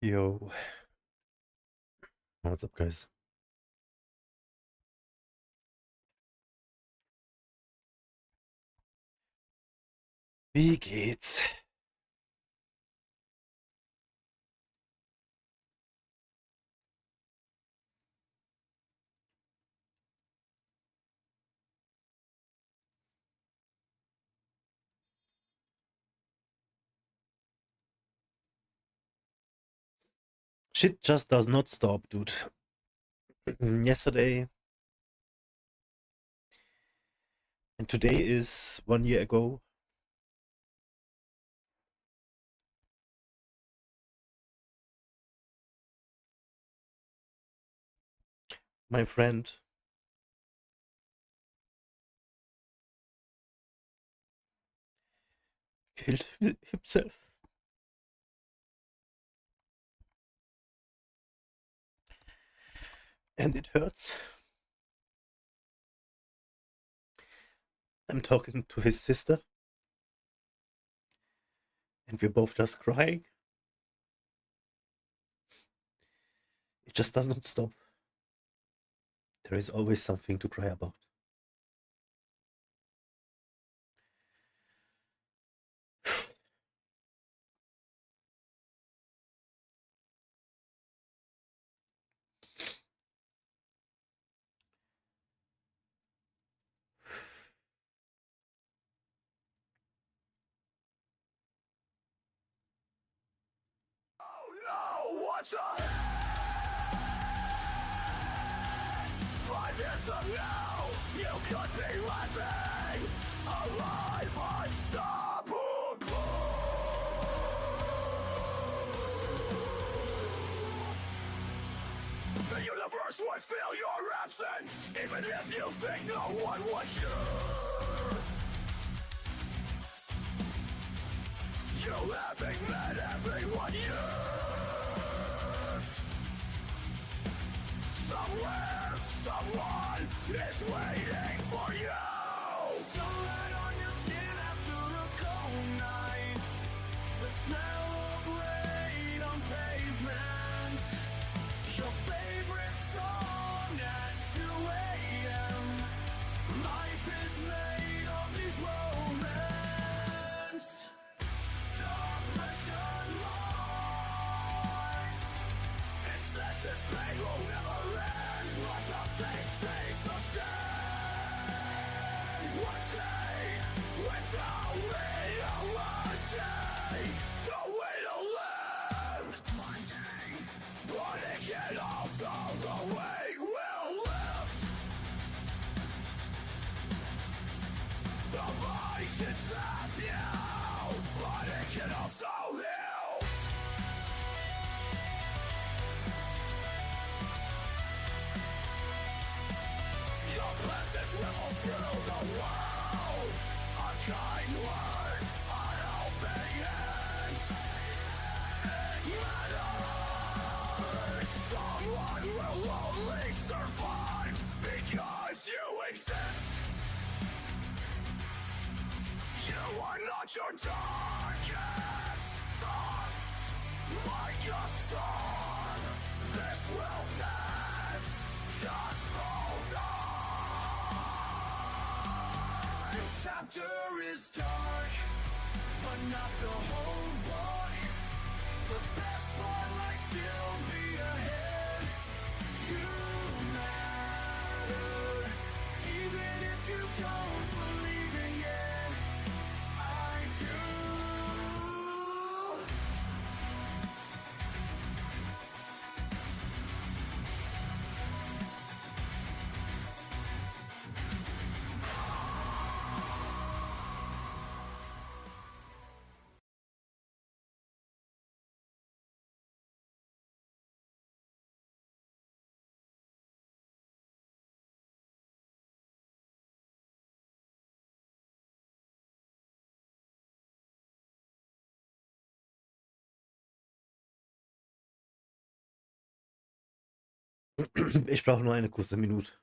Yo, what's up, guys? Wie geht's? Shit just does not stop, dude. Yesterday and today is 1 year ago. My friend killed himself. And it hurts. I'm talking to his sister, and we're both just crying. It just does not stop. There is always something to cry about. Oh no, what's ahead? 5 years from now, you could be living a life unstoppable. The universe would feel your absence, even if you think no one would care. You haven't met everyone yet. Somewhere, someone is waiting for you. Sunlight on your skin after a cold night. The smell of rain on pavement. Your favorite song at 2 a.m. Life is made of these moments. Depression lies. It says this pain will never end, but the thing stays the same. One day, without reality, the way to live. One day, but it can also the way will lift. The mind can trap you, but it can also heal. Your presence ripple through the world. A kind word, an helping hand. It matters. Someone will only survive because you exist. You are not your darkest thoughts. Like a storm, this will pass. Just hold on. This chapter is dark, but not the whole book. The best part might still be ahead. You matter, even if you don't believe it yet. I do. Ich brauche nur eine kurze Minute.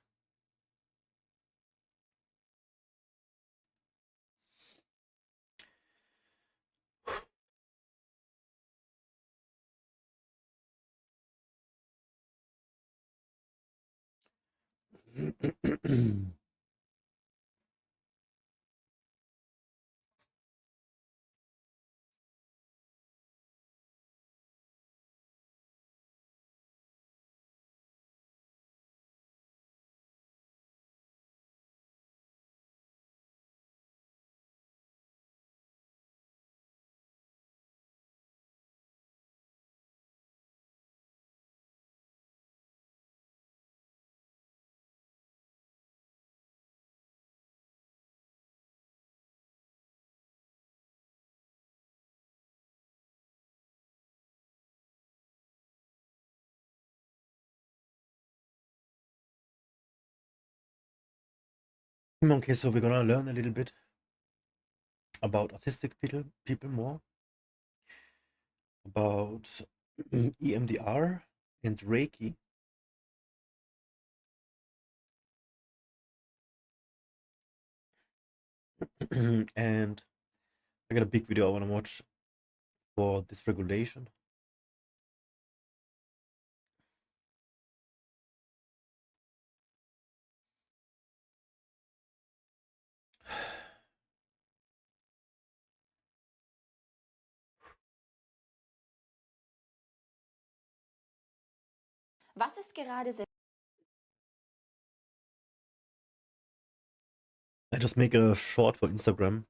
Okay, so we're gonna learn a little bit about autistic people more, about EMDR and Reiki. And I got a big video I want to watch for dysregulation. Was ist gerade I just make a short for Instagram.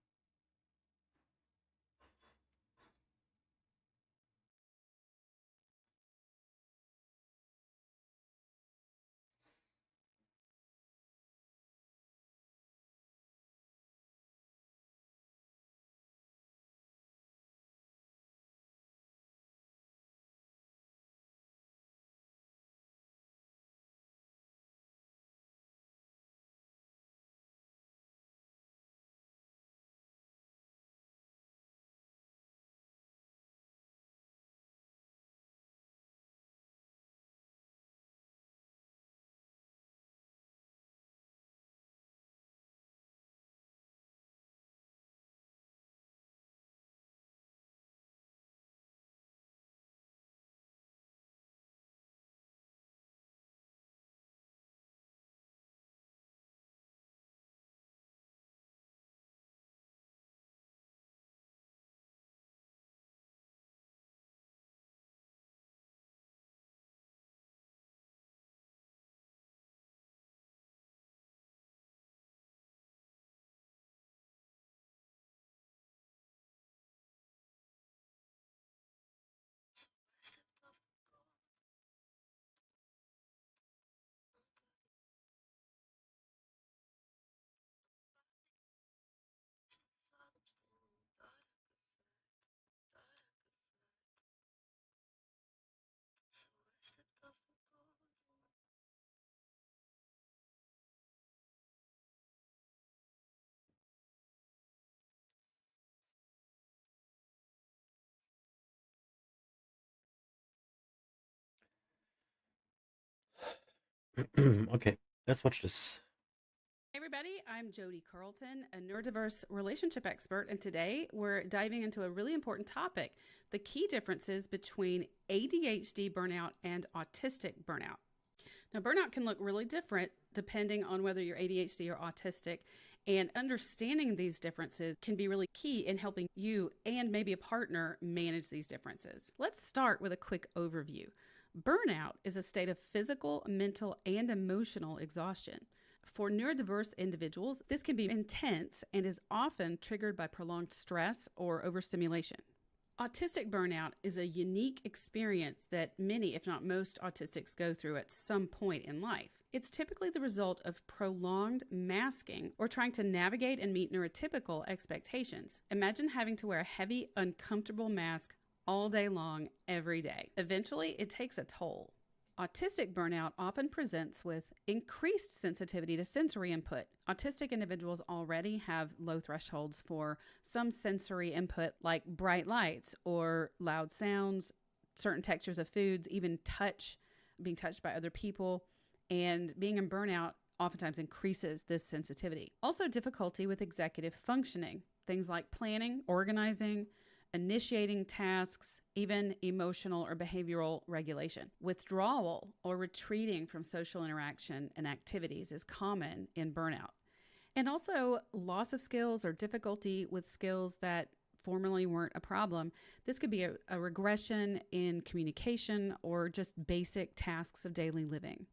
Okay, let's watch this. Hey everybody, I'm Jody Carlton, a neurodiverse relationship expert, and today we're diving into a really important topic, the key differences between ADHD burnout and autistic burnout. Now, burnout can look really different depending on whether you're ADHD or autistic, and understanding these differences can be really key in helping you and maybe a partner manage these differences. Let's start with a quick overview. Burnout is a state of physical, mental, and emotional exhaustion. For neurodiverse individuals, this can be intense and is often triggered by prolonged stress or overstimulation. Autistic burnout is a unique experience that many, if not most, autistics go through at some point in life. It's typically the result of prolonged masking or trying to navigate and meet neurotypical expectations. Imagine having to wear a heavy, uncomfortable mask all day long, every day. Eventually, it takes a toll. Autistic burnout often presents with increased sensitivity to sensory input. Autistic individuals already have low thresholds for some sensory input like bright lights or loud sounds, certain textures of foods, even being touched by other people, and being in burnout oftentimes increases this sensitivity. Also, difficulty with executive functioning, things like planning, organizing, initiating tasks, even emotional or behavioral regulation. Withdrawal or retreating from social interaction and activities is common in burnout. And also loss of skills or difficulty with skills that formerly weren't a problem. This could be a regression in communication or just basic tasks of daily living.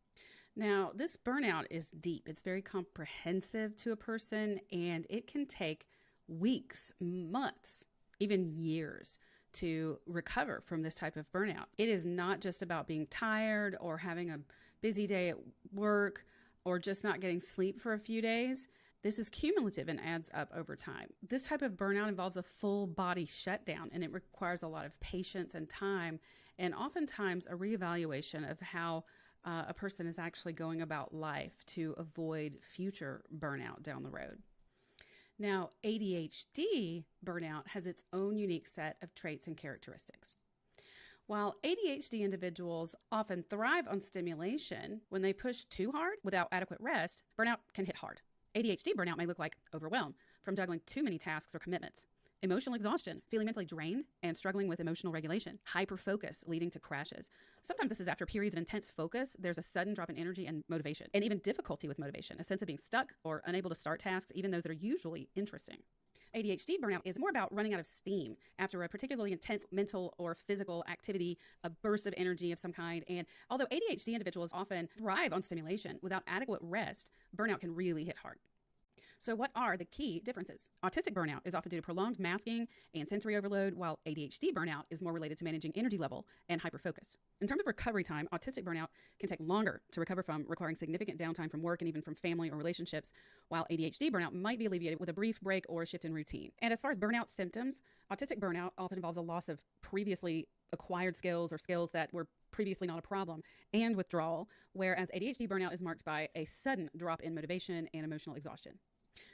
Now, this burnout is deep. It's very comprehensive to a person, and it can take weeks, months, even years to recover from this type of burnout. It is not just about being tired or having a busy day at work or just not getting sleep for a few days. This is cumulative and adds up over time. This type of burnout involves a full body shutdown, and it requires a lot of patience and time, and oftentimes a reevaluation of how a person is actually going about life to avoid future burnout down the road. Now, ADHD burnout has its own unique set of traits and characteristics. While ADHD individuals often thrive on stimulation, when they push too hard without adequate rest, burnout can hit hard. ADHD burnout may look like overwhelm from juggling too many tasks or commitments, emotional exhaustion, feeling mentally drained and struggling with emotional regulation, hyperfocus leading to crashes. Sometimes this is after periods of intense focus, there's a sudden drop in energy and motivation, and even difficulty with motivation, a sense of being stuck or unable to start tasks, even those that are usually interesting. ADHD burnout is more about running out of steam after a particularly intense mental or physical activity, a burst of energy of some kind. And although ADHD individuals often thrive on stimulation, without adequate rest, burnout can really hit hard. So what are the key differences? Autistic burnout is often due to prolonged masking and sensory overload, while ADHD burnout is more related to managing energy level and hyperfocus. In terms of recovery time, autistic burnout can take longer to recover from, requiring significant downtime from work and even from family or relationships, while ADHD burnout might be alleviated with a brief break or a shift in routine. And as far as burnout symptoms, autistic burnout often involves a loss of previously acquired skills or skills that were previously not a problem, and withdrawal, whereas ADHD burnout is marked by a sudden drop in motivation and emotional exhaustion.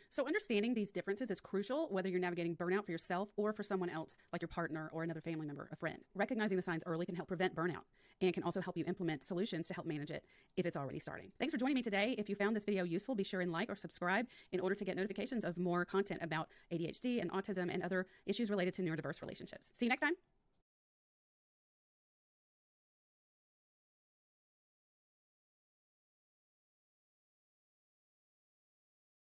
So understanding these differences is crucial whether you're navigating burnout for yourself or for someone else, like your partner or another family member, a friend. Recognizing the signs early can help prevent burnout and can also help you implement solutions to help manage it if it's already starting. Thanks for joining me today. If you found this video useful, be sure and like or subscribe in order to get notifications of more content about ADHD and autism and other issues related to neurodiverse relationships. See you next time.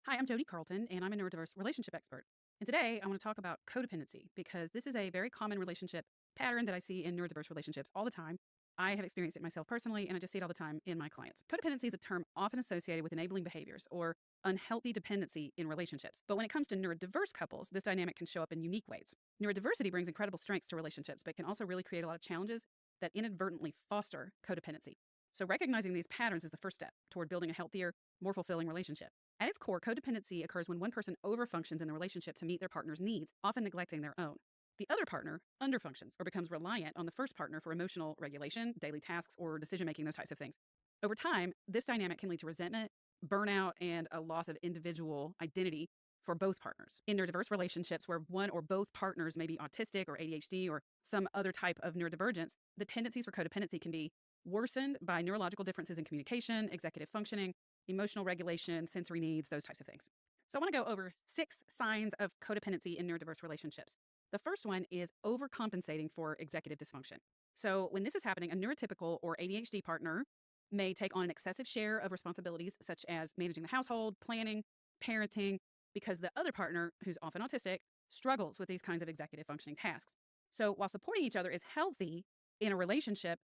Hi, I'm Jody Carlton, and I'm a neurodiverse relationship expert. And today I want to talk about codependency because this is a very common relationship pattern that I see in neurodiverse relationships all the time. I have experienced it myself personally, and I just see it all the time in my clients. Codependency is a term often associated with enabling behaviors or unhealthy dependency in relationships. But when it comes to neurodiverse couples, this dynamic can show up in unique ways. Neurodiversity brings incredible strengths to relationships, but can also really create a lot of challenges that inadvertently foster codependency. So recognizing these patterns is the first step toward building a healthier, more fulfilling relationship. At its core, codependency occurs when one person overfunctions in the relationship to meet their partner's needs, often neglecting their own. The other partner underfunctions or becomes reliant on the first partner for emotional regulation, daily tasks, or decision-making, those types of things. Over time, this dynamic can lead to resentment, burnout, and a loss of individual identity for both partners. In neurodiverse relationships where one or both partners may be autistic or ADHD or some other type of neurodivergence, the tendencies for codependency can be worsened by neurological differences in communication, executive functioning, emotional regulation, sensory needs, those types of things. So I want to go over 6 signs of codependency in neurodiverse relationships. The first one is overcompensating for executive dysfunction. So when this is happening, a neurotypical or ADHD partner may take on an excessive share of responsibilities, such as managing the household, planning, parenting, because the other partner, who's often autistic, struggles with these kinds of executive functioning tasks. So while supporting each other is healthy in a relationship,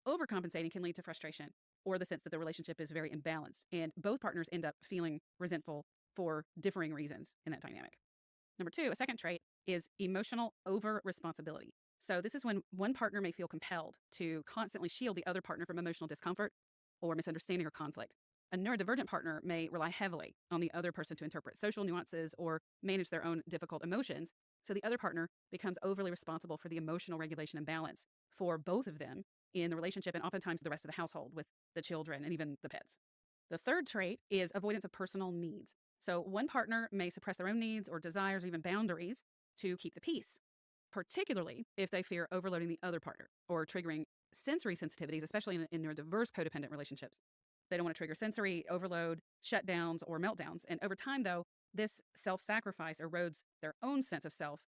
overcompensating can lead to frustration or the sense that the relationship is very imbalanced, and both partners end up feeling resentful for differing reasons in that dynamic. Number 2, a second trait is emotional over-responsibility. So this is when one partner may feel compelled to constantly shield the other partner from emotional discomfort or misunderstanding or conflict. A neurodivergent partner may rely heavily on the other person to interpret social nuances or manage their own difficult emotions, so the other partner becomes overly responsible for the emotional regulation and balance for both of them in the relationship and oftentimes the rest of the household with the children and even the pets. The third trait is avoidance of personal needs. So one partner may suppress their own needs or desires or even boundaries to keep the peace, particularly if they fear overloading the other partner or triggering sensory sensitivities, especially in neurodiverse codependent relationships. They don't want to trigger sensory overload, shutdowns, or meltdowns. And over time, though, this self-sacrifice erodes their own sense of self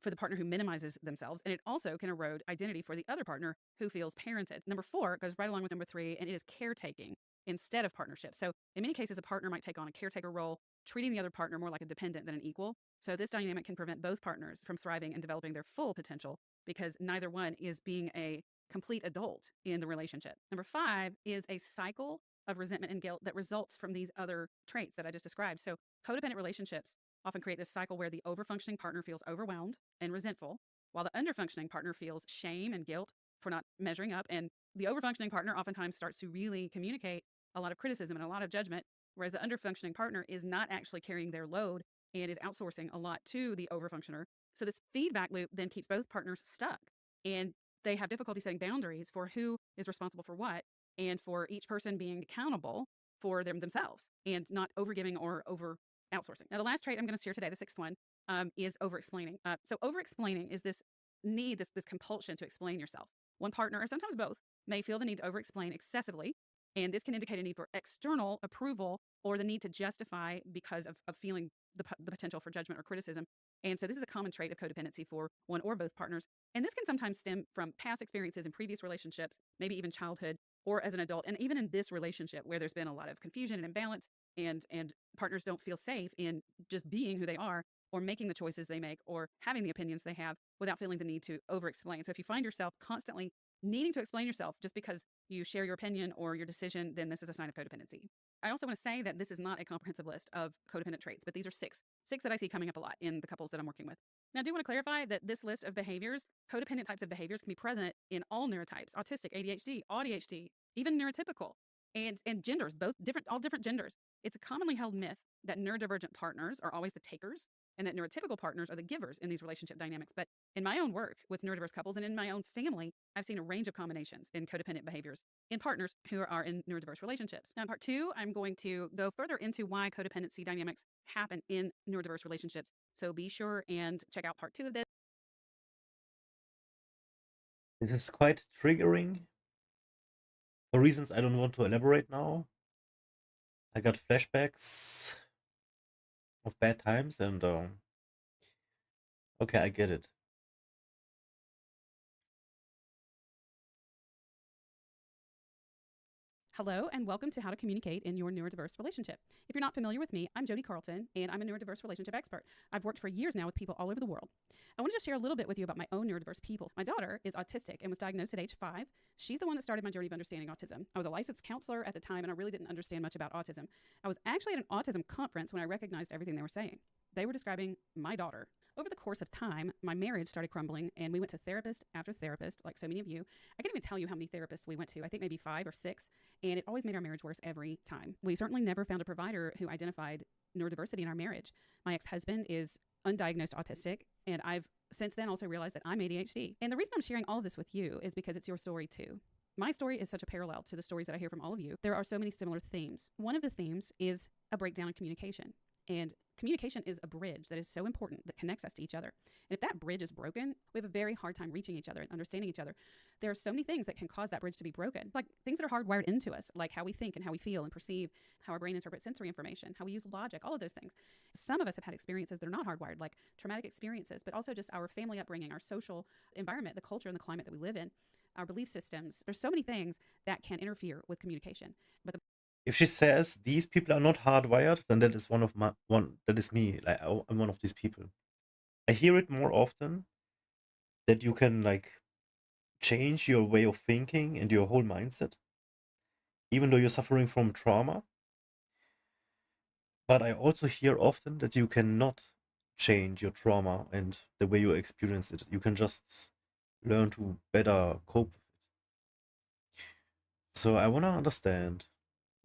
for the partner who minimizes themselves, and it also can erode identity for the other partner who feels parented. Number 4 goes right along with number 3, and it is caretaking instead of partnership. So in many cases, a partner might take on a caretaker role, treating the other partner more like a dependent than an equal. So this dynamic can prevent both partners from thriving and developing their full potential because neither one is being a complete adult in the relationship. Number 5 is a cycle of resentment and guilt that results from these other traits that I just described. So codependent relationships often create this cycle where the overfunctioning partner feels overwhelmed and resentful, while the underfunctioning partner feels shame and guilt for not measuring up. And the overfunctioning partner oftentimes starts to really communicate a lot of criticism and a lot of judgment, whereas the underfunctioning partner is not actually carrying their load and is outsourcing a lot to the overfunctioner. So this feedback loop then keeps both partners stuck, and they have difficulty setting boundaries for who is responsible for what, and for each person being accountable for themselves and not overgiving or over outsourcing. Now, the last trait I'm going to share today, the 6th one, is over-explaining. So over-explaining is this need, this compulsion to explain yourself. One partner, or sometimes both, may feel the need to over-explain excessively, and this can indicate a need for external approval or the need to justify because of feeling the potential for judgment or criticism. And so this is a common trait of codependency for one or both partners. And this can sometimes stem from past experiences in previous relationships, maybe even childhood or as an adult. And even in this relationship where there's been a lot of confusion and imbalance, and partners don't feel safe in just being who they are or making the choices they make or having the opinions they have without feeling the need to over-explain. So if you find yourself constantly needing to explain yourself just because you share your opinion or your decision, then this is a sign of codependency. I also want to say that this is not a comprehensive list of codependent traits, but these are six that I see coming up a lot in the couples that I'm working with. Now, I do want to clarify that this list of behaviors, codependent types of behaviors, can be present in all neurotypes: autistic, ADHD, ADHD, even neurotypical, and genders, all different genders. It's a commonly held myth that neurodivergent partners are always the takers and that neurotypical partners are the givers in these relationship dynamics. But in my own work with neurodiverse couples and in my own family, I've seen a range of combinations in codependent behaviors in partners who are in neurodiverse relationships. Now, in part 2, I'm going to go further into why codependency dynamics happen in neurodiverse relationships. So be sure and check out part 2 of this. This is quite triggering for reasons I don't want to elaborate now. I got flashbacks of bad times, and okay, I get it. Hello, and welcome to How to Communicate in Your Neurodiverse Relationship. If you're not familiar with me, I'm Jody Carlton, and I'm a neurodiverse relationship expert. I've worked for years now with people all over the world. I want to just share a little bit with you about my own neurodiverse people. My daughter is autistic and was diagnosed at age 5. She's the one that started my journey of understanding autism. I was a licensed counselor at the time, and I really didn't understand much about autism. I was actually at an autism conference when I recognized everything they were saying. They were describing my daughter. Over the course of time, my marriage started crumbling, and we went to therapist after therapist, like so many of you. I can't even tell you how many therapists we went to. I think maybe 5 or 6, and it always made our marriage worse every time. We certainly never found a provider who identified neurodiversity in our marriage. My ex-husband is undiagnosed autistic, and I've since then also realized that I'm ADHD. And the reason I'm sharing all of this with you is because it's your story too. My story is such a parallel to the stories that I hear from all of you. There are so many similar themes. One of the themes is a breakdown in communication. And communication is a bridge that is so important that connects us to each other. And if that bridge is broken, we have a very hard time reaching each other and understanding each other. There are so many things that can cause that bridge to be broken, like things that are hardwired into us, like how we think and how we feel and perceive, how our brain interprets sensory information, how we use logic, all of those things. Some of us have had experiences that are not hardwired, like traumatic experiences, but also just our family upbringing, our social environment, the culture and the climate that we live in, our belief systems. There's so many things that can interfere with communication. But If she says these people are not hardwired, then that is that is me. Like I'm one of these people. I hear it more often that you can like change your way of thinking and your whole mindset, even though you're suffering from trauma. But I also hear often that you cannot change your trauma and the way you experience it. You can just learn to better cope with it. So I want to understand.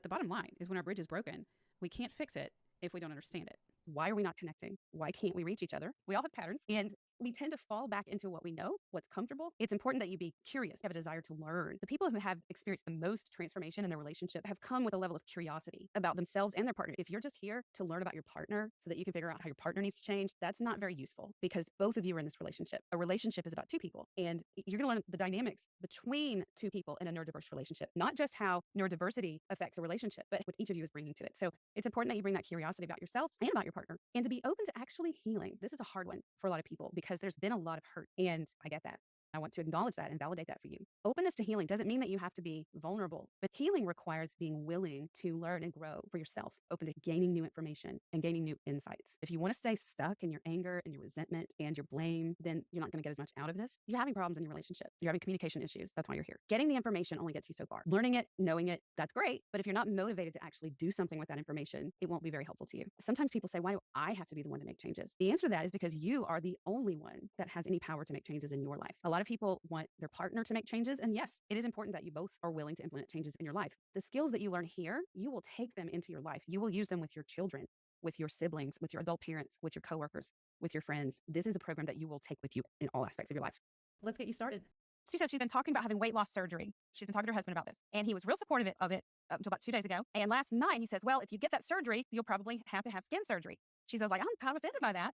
the bottom line is when our bridge is broken, we can't fix it if we don't understand it. Why are we not connecting? Why can't we reach each other? We all have patterns, and we tend to fall back into what we know, what's comfortable. It's important that you be curious, have a desire to learn. The people who have experienced the most transformation in their relationship have come with a level of curiosity about themselves and their partner. If you're just here to learn about your partner so that you can figure out how your partner needs to change, that's not very useful because both of you are in this relationship. A relationship is about two people, and you're going to learn the dynamics between two people in a neurodiverse relationship, not just how neurodiversity affects a relationship, but what each of you is bringing to it. So it's important that you bring that curiosity about yourself and about your partner and to be open to actually healing. This is a hard one for a lot of people because because there's been a lot of hurt, and I get that. I want to acknowledge that and validate that for you. Openness to healing doesn't mean that you have to be vulnerable, but healing requires being willing to learn and grow for yourself, open to gaining new information and gaining new insights. If you want to stay stuck in your anger and your resentment and your blame, then you're not going to get as much out of this. You're having problems in your relationship. You're having communication issues. That's why you're here. Getting the information only gets you so far. Learning it, knowing it, that's great. But if you're not motivated to actually do something with that information, it won't be very helpful to you. Sometimes people say, why do I have to be the one to make changes? The answer to that is because you are the only one that has any power to make changes in your life. A lot of people want their partner to make changes. And yes, it is important that you both are willing to implement changes in your life. The skills that you learn here, you will take them into your life. You will use them with your children, with your siblings, with your adult parents, with your coworkers, with your friends. This is a program that you will take with you in all aspects of your life. Let's get you started. She said she's been talking about having weight loss surgery. She's been talking to her husband about this. And he was real supportive of it up until about 2 days ago. And last night he says, well, if you get that surgery, you'll probably have to have skin surgery. She says, like, I'm kind of offended by that.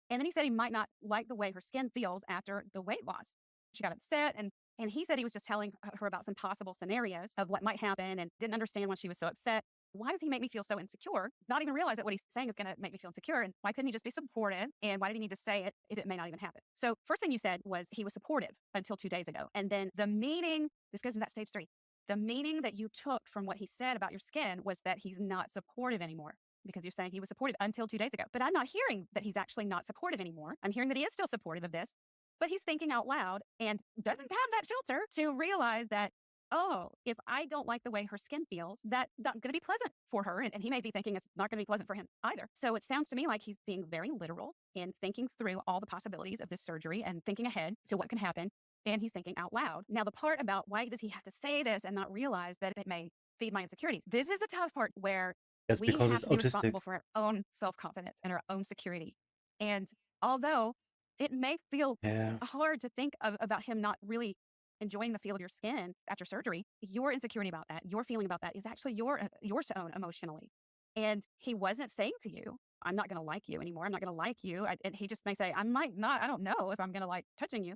And then he said he might not like the way her skin feels after the weight loss. She got upset, and he said he was just telling her about some possible scenarios of what might happen and didn't understand why she was so upset. Why does he make me feel so insecure? Not even realize that what he's saying is going to make me feel insecure. And why couldn't he just be supportive? And why did he need to say it if it may not even happen? So first thing you said was he was supportive until 2 days ago. And then the meaning, this goes into that stage 3. The meaning that you took from what he said about your skin was that he's not supportive anymore, because you're saying he was supportive until 2 days ago. But I'm not hearing that he's actually not supportive anymore. I'm hearing that he is still supportive of this, but he's thinking out loud and doesn't have that filter to realize that, oh, if I don't like the way her skin feels, that's not going to be pleasant for her. And he may be thinking it's not going to be pleasant for him either. So it sounds to me like he's being very literal and thinking through all the possibilities of this surgery and thinking ahead to what can happen. And he's thinking out loud. Now, the part about why does he have to say this and not realize that it may feed my insecurities? This is the tough part where That's we because have it's to be autistic. responsible for our own self-confidence and our own security. And although it may feel Yeah. hard to think about him not really enjoying the feel of your skin after surgery, your insecurity about that, your feeling about that is actually yours own emotionally. And he wasn't saying to you, I'm not going to like you anymore. I'm not going to like you. And he just may say, I might not, I don't know if I'm going to like touching you.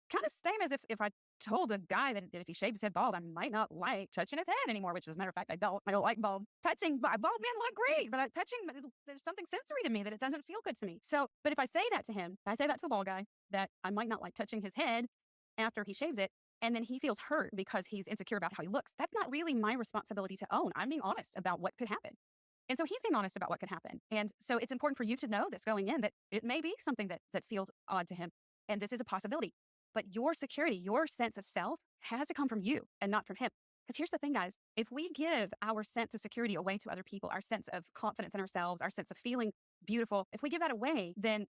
Kind of same as if I told a guy that if he shaved his head bald, I might not like touching his head anymore, which as a matter of fact, I don't like bald. Touching bald men look great, but touching, there's something sensory to me that it doesn't feel good to me. So, but if I say that to him, if I say that to a bald guy, that I might not like touching his head after he shaves it, and then he feels hurt because he's insecure about how he looks, that's not really my responsibility to own. I'm being honest about what could happen. And so he's being honest about what could happen. And so it's important for you to know this going in, that it may be something that feels odd to him. And this is a possibility. But your security, your sense of self has to come from you and not from him. Because here's the thing, guys, if we give our sense of security away to other people, our sense of confidence in ourselves, our sense of feeling beautiful, if we give that away, then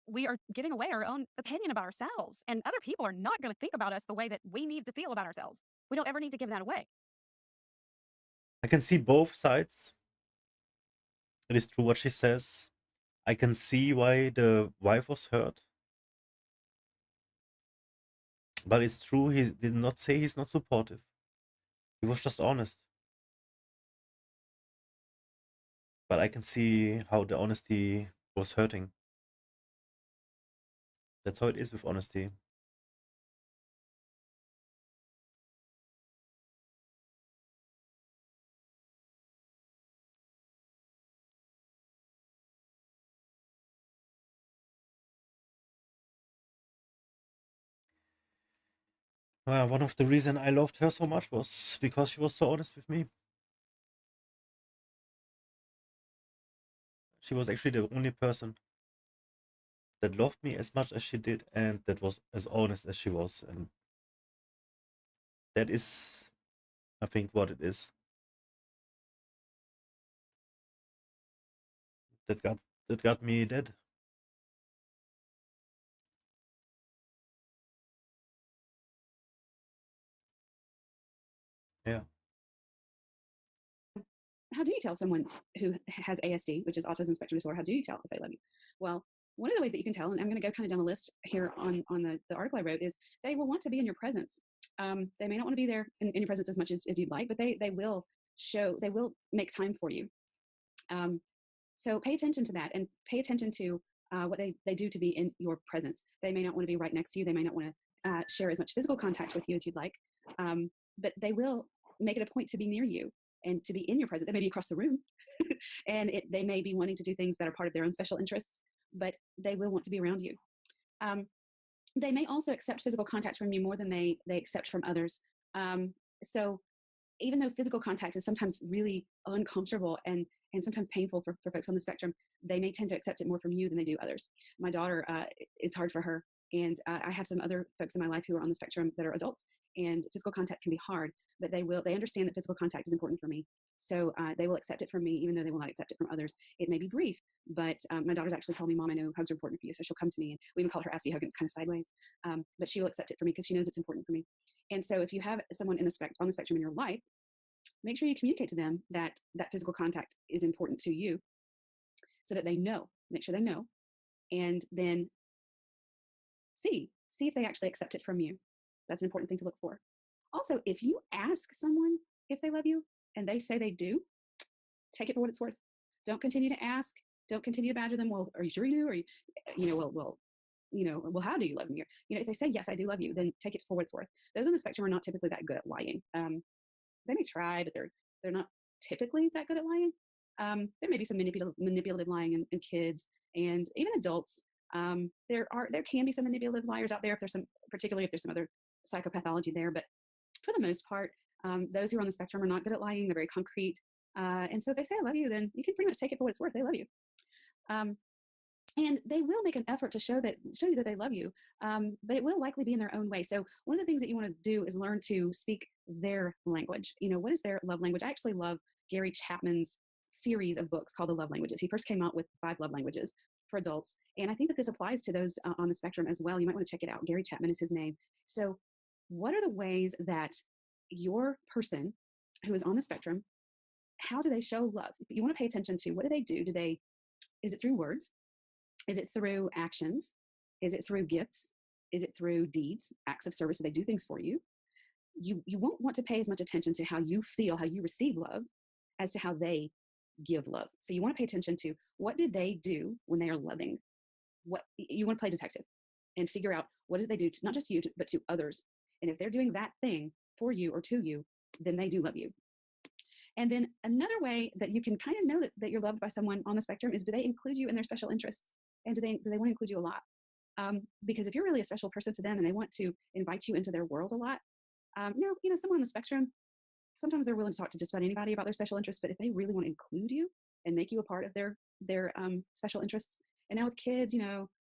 we are giving away our own opinion about ourselves. And other people are not going to think about us the way that we need to feel about ourselves. We don't ever need to give that away. I can see both sides. It is true what she says. I can see why the wife was hurt. But it's true, he did not say he's not supportive. He was just honest. But I can see how the honesty was hurting. That's how it is with honesty. One of the reasons I loved her so much was because she was so honest with me. She was actually the only person that loved me as much as she did and that was as honest as she was. And that is, I think, what it is. That got me dead. Yeah. How do you tell someone who has ASD, which is autism spectrum disorder, how do you tell if they love you? Well, one of the ways that you can tell, and I'm going to go kind of down the list here on the article I wrote, is they will want to be in your presence. They may not want to be there in your presence as much as you'd like, but they will make time for you. So pay attention to that and pay attention to what they do to be in your presence. They may not want to be right next to you. They may not want to share as much physical contact with you as you'd like, but they will make it a point to be near you and to be in your presence. They may be across the room and they may be wanting to do things that are part of their own special interests, but they will want to be around you. They may also accept physical contact from you more than they accept from others. So even though physical contact is sometimes really uncomfortable and sometimes painful for folks on the spectrum, they may tend to accept it more from you than they do others. My daughter, it's hard for her. And I have some other folks in my life who are on the spectrum that are adults, and physical contact can be hard, but they understand that physical contact is important for me. So they will accept it from me, even though they will not accept it from others. It may be brief, but my daughter's actually told me, Mom, I know hugs are important for you. So she'll come to me, and we even call her Ask Me Hug, and it's kind of sideways. But she will accept it for me because she knows it's important for me. And so if you have someone on the spectrum in your life, make sure you communicate to them that physical contact is important to you, so that they know, make sure they know, and then see if they actually accept it from you. That's an important thing to look for. Also, if you ask someone if they love you and they say they do, take it for what it's worth. Don't continue to ask. Don't continue to badger them. Well, are you sure you do? Or well, how do you love me? Or, if they say, yes, I do love you, then take it for what it's worth. Those on the spectrum are not typically that good at lying. They may try, but they're not typically that good at lying. There may be some manipulative lying in kids and even adults. There can be some manipulative liars out there, particularly if there's some other psychopathology there. But for the most part, those who are on the spectrum are not good at lying. They're very concrete. And so if they say, I love you, then you can pretty much take it for what it's worth. They love you. And they will make an effort to show you that they love you, but it will likely be in their own way. So one of the things that you want to do is learn to speak their language. What is their love language? I actually love Gary Chapman's series of books called The Love Languages. He first came out with 5 love languages for adults. And I think that this applies to those on the spectrum as well. You might want to check it out. Gary Chapman is his name. So what are the ways that your person who is on the spectrum, how do they show love? You want to pay attention to what do they do? Is it through words? Is it through actions? Is it through gifts? Is it through deeds, acts of service? Do they do things for you? You won't want to pay as much attention to how you feel, how you receive love, as to how they give love. So you want to pay attention to what did they do when they are loving? What you want to play detective and figure out what did they do to not just you, but to others. And if they're doing that thing for you or to you, then they do love you. And then another way that you can kind of know that you're loved by someone on the spectrum is, do they include you in their special interests? And do they want to include you a lot? Because if you're really a special person to them and they want to invite you into their world a lot, someone on the spectrum, sometimes they're willing to talk to just about anybody about their special interests, but if they really want to include you and make you a part of their special interests, and now with kids,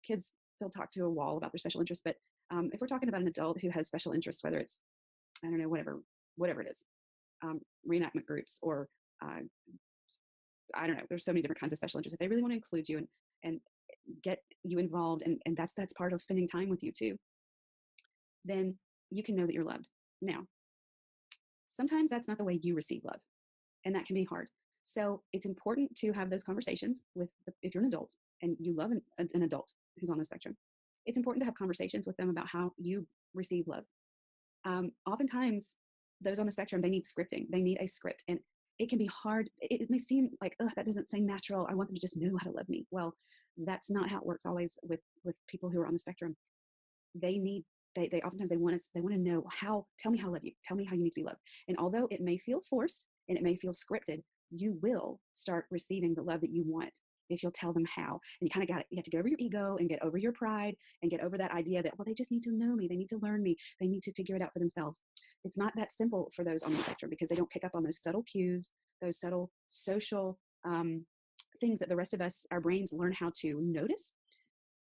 kids still talk to a wall about their special interests, but if we're talking about an adult who has special interests, whether it's, I don't know, whatever it is, reenactment groups or I don't know, there's so many different kinds of special interests. If they really want to include you and get you involved, and that's part of spending time with you too, then you can know that you're loved. Now, sometimes that's not the way you receive love, and that can be hard. So it's important to have those conversations if you're an adult and you love an adult who's on the spectrum. It's important to have conversations with them about how you receive love. Oftentimes, those on the spectrum, they need scripting. They need a script, and it can be hard. It may seem like, that doesn't seem natural. I want them to just know how to love me. Well, that's not how it works always with people who are on the spectrum. They oftentimes they want to know how. Tell me how I love you. Tell me how you need to be loved. And although it may feel forced and it may feel scripted, you will start receiving the love that you want if you'll tell them how. And you have to get over your ego and get over your pride and get over that idea that, well, they just need to know me. They need to learn me. They need to figure it out for themselves. It's not that simple for those on the spectrum, because they don't pick up on those subtle cues, those subtle social things that the rest of us, our brains learn how to notice.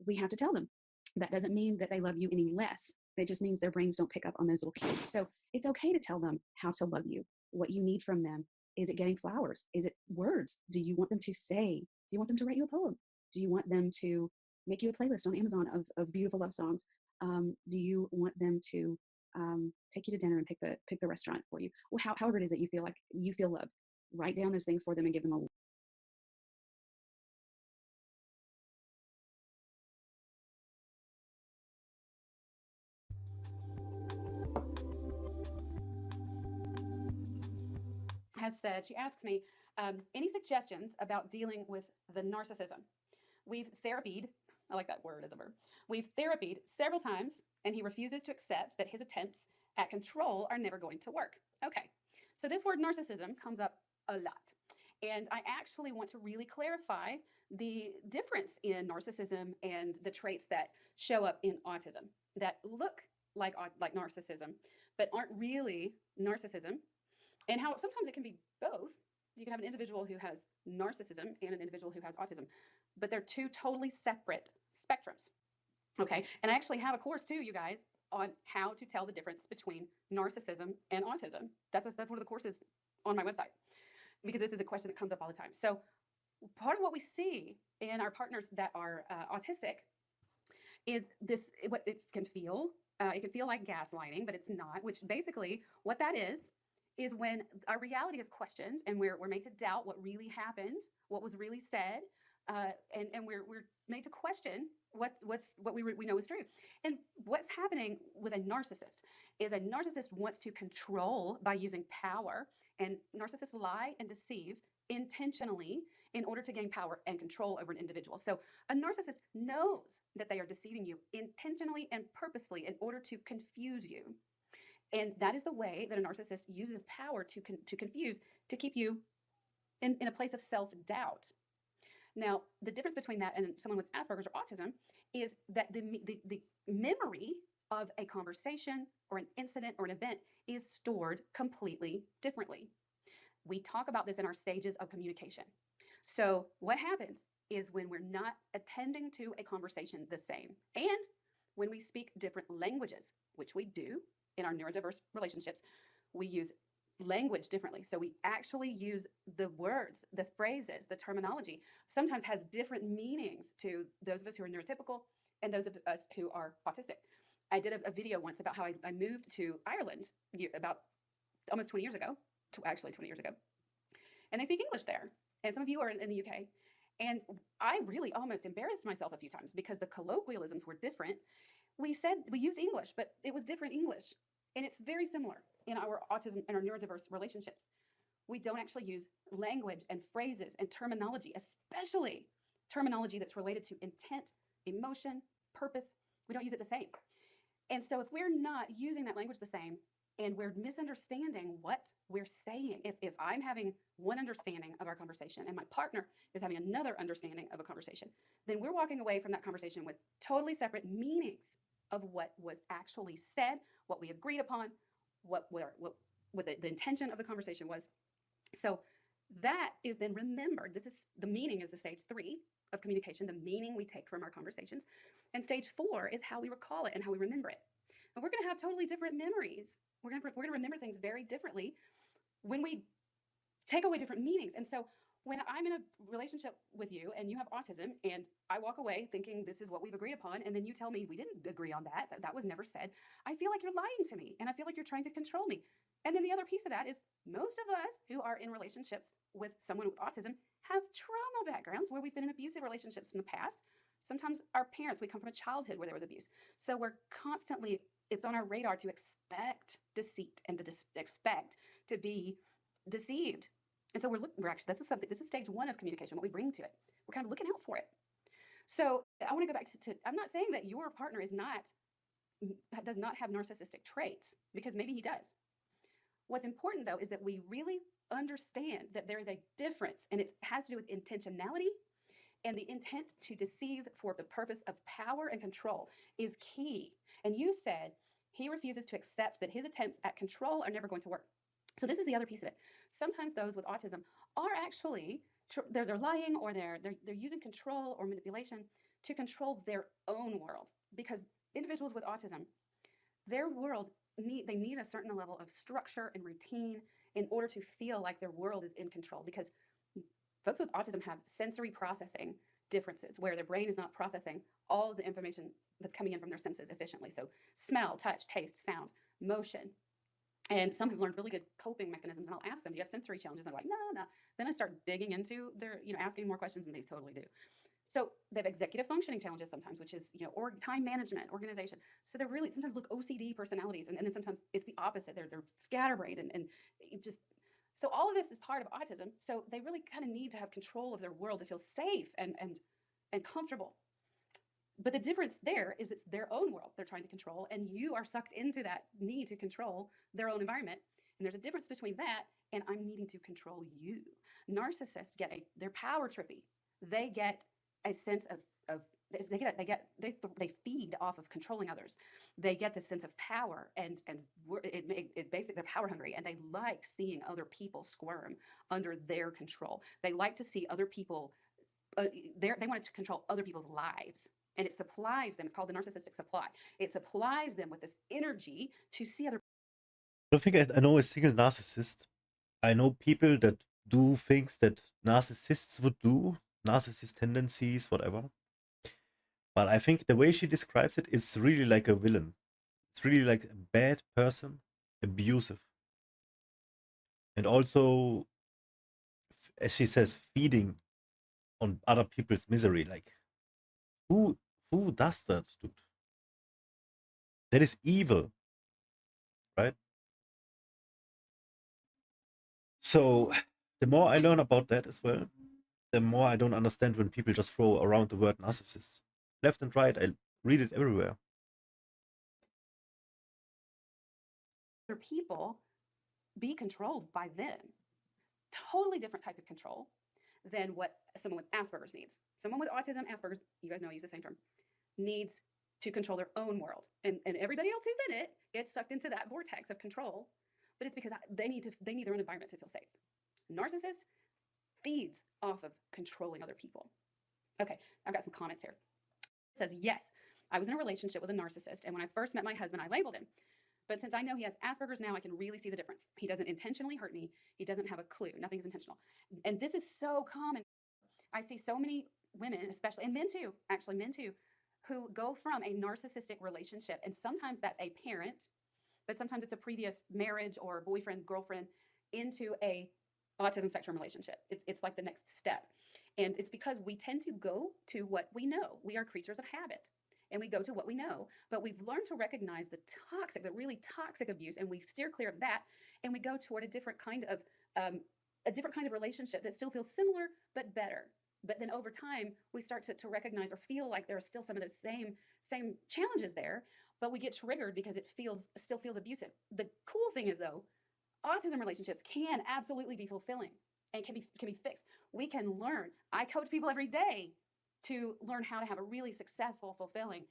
We have to tell them. That doesn't mean that they love you any less. It just means their brains don't pick up on those little cues. So it's okay to tell them how to love you, what you need from them. Is it getting flowers? Is it words? Do you want them to say? Do you want them to write you a poem? Do you want them to make you a playlist on Amazon of beautiful love songs? Do you want them to take you to dinner and pick the restaurant for you? Well, however it is that you feel like you feel loved, write down those things for them and give them a Has said, she asks me, any suggestions about dealing with the narcissism? We've therapied, I like that word as a verb. We've therapied several times, and he refuses to accept that his attempts at control are never going to work. Okay, so this word narcissism comes up a lot. And I actually want to really clarify the difference in narcissism and the traits that show up in autism that look like narcissism, but aren't really narcissism, and how sometimes it can be both. You can have an individual who has narcissism and an individual who has autism, but they're two totally separate spectrums. Okay. And I actually have a course too, you guys, on how to tell the difference between narcissism and autism. That's one of the courses on my website, because this is a question that comes up all the time. So part of what we see in our partners that are autistic is this, what it can feel. It can feel like gaslighting, but it's not, which basically what that is when our reality is questioned and we're made to doubt what really happened, what was really said, and we're made to question what we know is true. And what's happening with a narcissist is a narcissist wants to control by using power, and narcissists lie and deceive intentionally in order to gain power and control over an individual. So a narcissist knows that they are deceiving you intentionally and purposefully in order to confuse you. And that is the way that a narcissist uses power to confuse, to keep you in a place of self-doubt. Now, the difference between that and someone with Asperger's or autism is that the memory of a conversation or an incident or an event is stored completely differently. We talk about this in our stages of communication. So what happens is when we're not attending to a conversation the same, and when we speak different languages, which we do in our neurodiverse relationships, we use language differently. So we actually use the words, the phrases, the terminology sometimes has different meanings to those of us who are neurotypical and those of us who are autistic. I did a video once about how I moved to Ireland about almost 20 years ago, actually 20 years ago, and they speak English there. And some of you are in the UK. And I really almost embarrassed myself a few times because the colloquialisms were different. We use English, but it was different English. And it's very similar in our autism and our neurodiverse relationships. We don't actually use language and phrases and terminology, especially terminology that's related to intent, emotion, purpose. We don't use it the same. And so if we're not using that language the same, and we're misunderstanding what we're saying, if I'm having one understanding of our conversation and my partner is having another understanding of a conversation, then we're walking away from that conversation with totally separate meanings of what was actually said, what we agreed upon, what the intention of the conversation was. So that is then remembered. The meaning is the stage 3 of communication, the meaning we take from our conversations. And stage 4 is how we recall it and how we remember it. And we're going to have totally different memories. We're going to remember things very differently when we take away different meanings. And so when I'm in a relationship with you and you have autism and I walk away thinking this is what we've agreed upon, and then you tell me we didn't agree on that was never said, I feel like you're lying to me and I feel like you're trying to control me. And then the other piece of that is most of us who are in relationships with someone with autism have trauma backgrounds where we've been in abusive relationships in the past. Sometimes our parents, we come from a childhood where there was abuse. So we're constantly, it's on our radar to expect deceit and to expect to be deceived. And so we're actually, this is stage 1 of communication, what we bring to it. We're kind of looking out for it. So I want to go back to I'm not saying that your partner does not have narcissistic traits, because maybe he does. What's important though is that we really understand that there is a difference, and it has to do with intentionality, and the intent to deceive for the purpose of power and control is key. And you said he refuses to accept that his attempts at control are never going to work. So this is the other piece of it. Sometimes those with autism are actually they're lying, or they're using control or manipulation to control their own world, because individuals with autism, their world they need a certain level of structure and routine in order to feel like their world is in control, because folks with autism have sensory processing differences where their brain is not processing all of the information that's coming in from their senses efficiently. So smell, touch, taste, sound, motion. And some have learned really good coping mechanisms, and I'll ask them, do you have sensory challenges? And they're like, no. Then I start digging into their, asking more questions, and they totally do. So they have executive functioning challenges sometimes, which is, or time management, organization. So they're really sometimes look OCD personalities, and then sometimes it's the opposite. They're scatterbrained and just. So all of this is part of autism. So they really kind of need to have control of their world to feel safe and comfortable. But the difference there is it's their own world they're trying to control, and you are sucked into that need to control their own environment. And there's a difference between that and I'm needing to control you. Narcissists they're power trippy. they get a sense of they feed off of controlling others. They get this sense of power, and it basically they're power hungry, and they like seeing other people squirm under their control. They like to see other people. They want to control other people's lives, and it supplies them. It's called the narcissistic supply. It supplies them with this energy to see other. I don't think I know a single narcissist. I know people that do things that narcissists would do, narcissist tendencies, whatever. But I think the way she describes it, it's really like a villain. It's really like a bad person, abusive. And also, as she says, feeding on other people's misery. Like, who does that, dude? That is evil, right? So, the more I learn about that as well, the more I don't understand when people just throw around the word narcissist. Left and right, I read it everywhere. Other people be controlled by them. Totally different type of control than what someone with Asperger's needs. Someone with autism, Asperger's, you guys know I use the same term, needs to control their own world. And everybody else who's in it gets sucked into that vortex of control. But it's because they need their own environment to feel safe. Narcissist feeds off of controlling other people. Okay, I've got some comments here. It says, yes, I was in a relationship with a narcissist, and when I first met my husband, I labeled him. But since I know he has Asperger's now, I can really see the difference. He doesn't intentionally hurt me. He doesn't have a clue. Nothing's intentional. And this is so common. I see so many women, especially, and men too, actually, men too, who go from a narcissistic relationship. And sometimes that's a parent, but sometimes it's a previous marriage or boyfriend, girlfriend into a autism spectrum relationship. It's like the next step. And it's because we tend to go to what we know. We are creatures of habit, and we go to what we know. But we've learned to recognize the really toxic abuse, and we steer clear of that, and we go toward a different kind of relationship that still feels similar but better. But then over time, we start to recognize or feel like there are still some of those same challenges there, but we get triggered because it still feels abusive. The cool thing is, though, autism relationships can absolutely be fulfilling and can be fixed. We can learn. I coach people every day to learn how to have a really successful, fulfilling,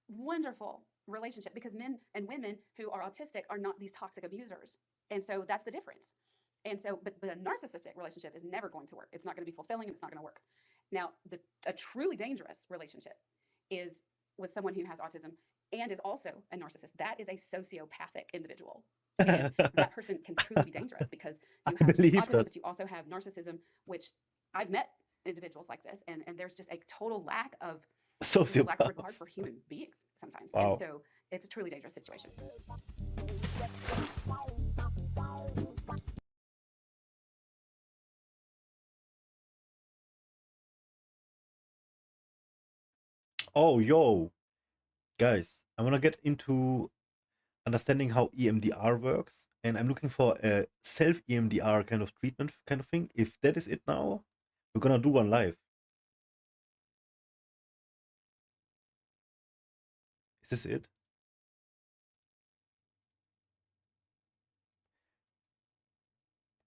wonderful relationship, because men and women who are autistic are not these toxic abusers. And so that's the difference. And so, but a narcissistic relationship is never going to work. It's not going to be fulfilling, and it's not going to work. Now, a truly dangerous relationship is with someone who has autism and is also a narcissist. That is a sociopathic individual. And that person can truly be dangerous because you have autism, but you also have narcissism, which I've met individuals like this, and there's just a total lack of regard for human beings sometimes. Wow. And so it's a truly dangerous situation. Oh, yo, guys, I want to get into understanding how EMDR works, and I'm looking for a self-EMDR kind of treatment kind of thing. If that is it now, we're gonna do one live. Is this it?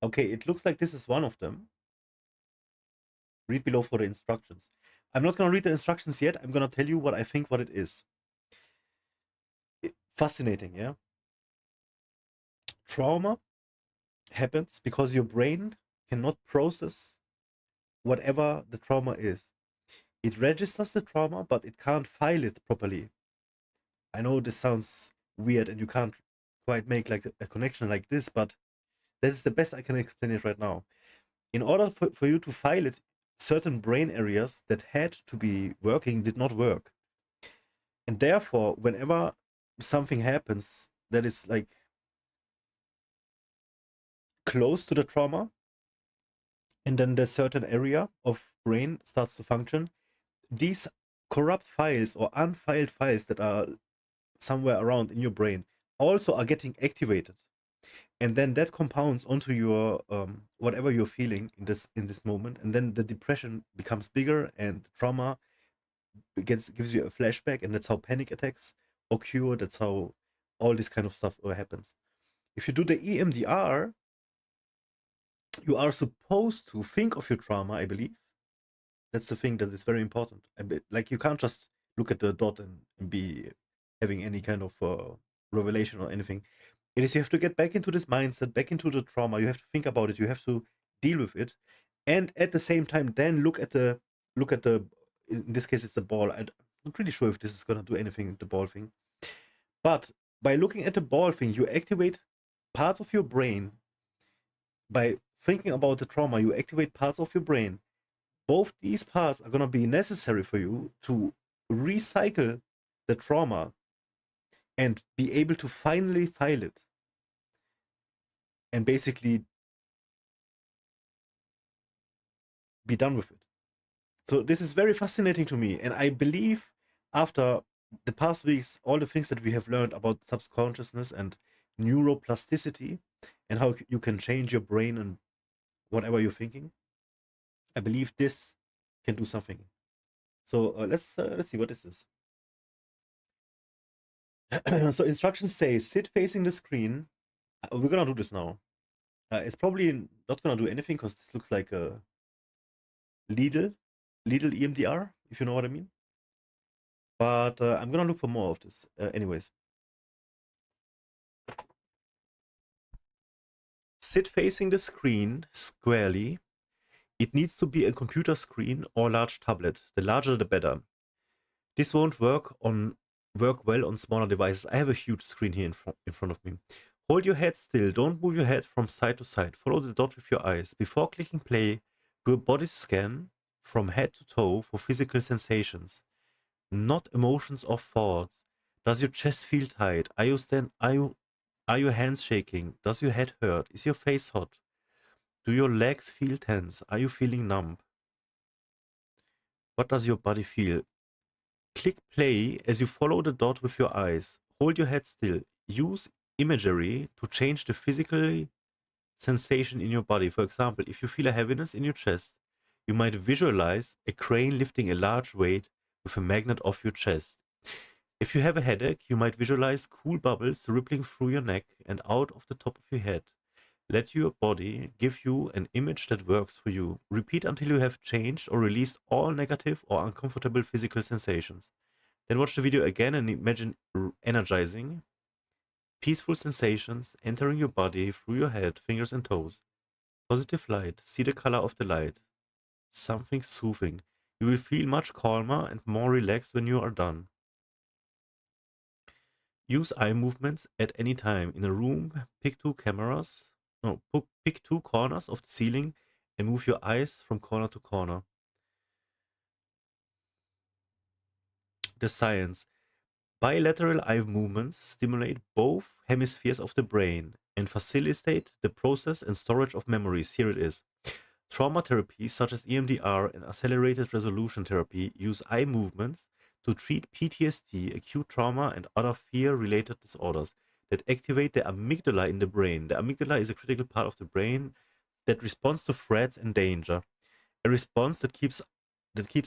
Okay, it looks like this is one of them. Read below for the instructions. I'm not gonna read the instructions yet. I'm gonna tell you what I think what it is. Fascinating, yeah? Trauma happens because your brain cannot process whatever the trauma is. It registers the trauma, but it can't file it properly. I know this sounds weird and you can't quite make like a connection like this, but this is the best I can explain it right now. In order for you to file it, certain brain areas that had to be working did not work. And therefore, whenever something happens that is like close to the trauma, and then the certain area of brain starts to function, these corrupt files or unfiled files that are somewhere around in your brain also are getting activated, and then that compounds onto your whatever you're feeling in this moment, and then the depression becomes bigger and the trauma gives you a flashback, and that's how panic attacks occur. That's how all this kind of stuff happens. If you do the EMDR, you are supposed to think of your trauma, I believe. That's the thing that is very important. Like you can't just look at the dot and be having any kind of revelation or anything. It is you have to get back into this mindset, back into the trauma. You have to think about it. You have to deal with it, and at the same time, then look at the. In this case, it's the ball. I'm pretty sure if this is gonna do anything with the ball thing, but by looking at the ball thing, you activate parts of your brain. By thinking about the trauma, you activate parts of your brain. Both these parts are gonna be necessary for you to recycle the trauma and be able to finally file it and basically be done with it. So this is very fascinating to me, and I believe after the past weeks, all the things that we have learned about subconsciousness and neuroplasticity and how you can change your brain and whatever you're thinking, I believe this can do something. So let's see, what is this? So instructions say sit facing the screen. We're gonna do this now. It's probably not gonna do anything because this looks like a Lidl EMDR, if you know what I mean. But I'm gonna look for more of this. Anyways, sit facing the screen squarely. It needs to be a computer screen or large tablet. The larger the better. This won't work well on smaller devices. I have a huge screen here in front of me. Hold your head still. Don't move your head from side to side. Follow the dot with your eyes. Before clicking play, do a body scan from head to toe for physical sensations, not emotions or thoughts. Does your chest feel tight? Are your hands shaking? Does your head hurt? Is your face hot? Do your legs feel tense? Are you feeling numb? What does your body feel? Click play as you follow the dot with your eyes. Hold your head still. Use imagery to change the physical sensation in your body. For example, if you feel a heaviness in your chest, you might visualize a crane lifting a large weight with a magnet off your chest. If you have a headache, you might visualize cool bubbles rippling through your neck and out of the top of your head. Let your body give you an image that works for you. Repeat until you have changed or released all negative or uncomfortable physical sensations. Then watch the video again and imagine energizing, peaceful sensations entering your body through your head, fingers and toes. Positive light. See the color of the light. Something soothing. You will feel much calmer and more relaxed when you are done. Use eye movements at any time. In a room, pick two corners of the ceiling and move your eyes from corner to corner. The science. Bilateral eye movements stimulate both hemispheres of the brain and facilitate the process and storage of memories. Here it is. Trauma therapies such as EMDR and accelerated resolution therapy use eye movements to treat PTSD, acute trauma, and other fear-related disorders that activate the amygdala in the brain. The amygdala is a critical part of the brain that responds to threats and danger. A response that keeps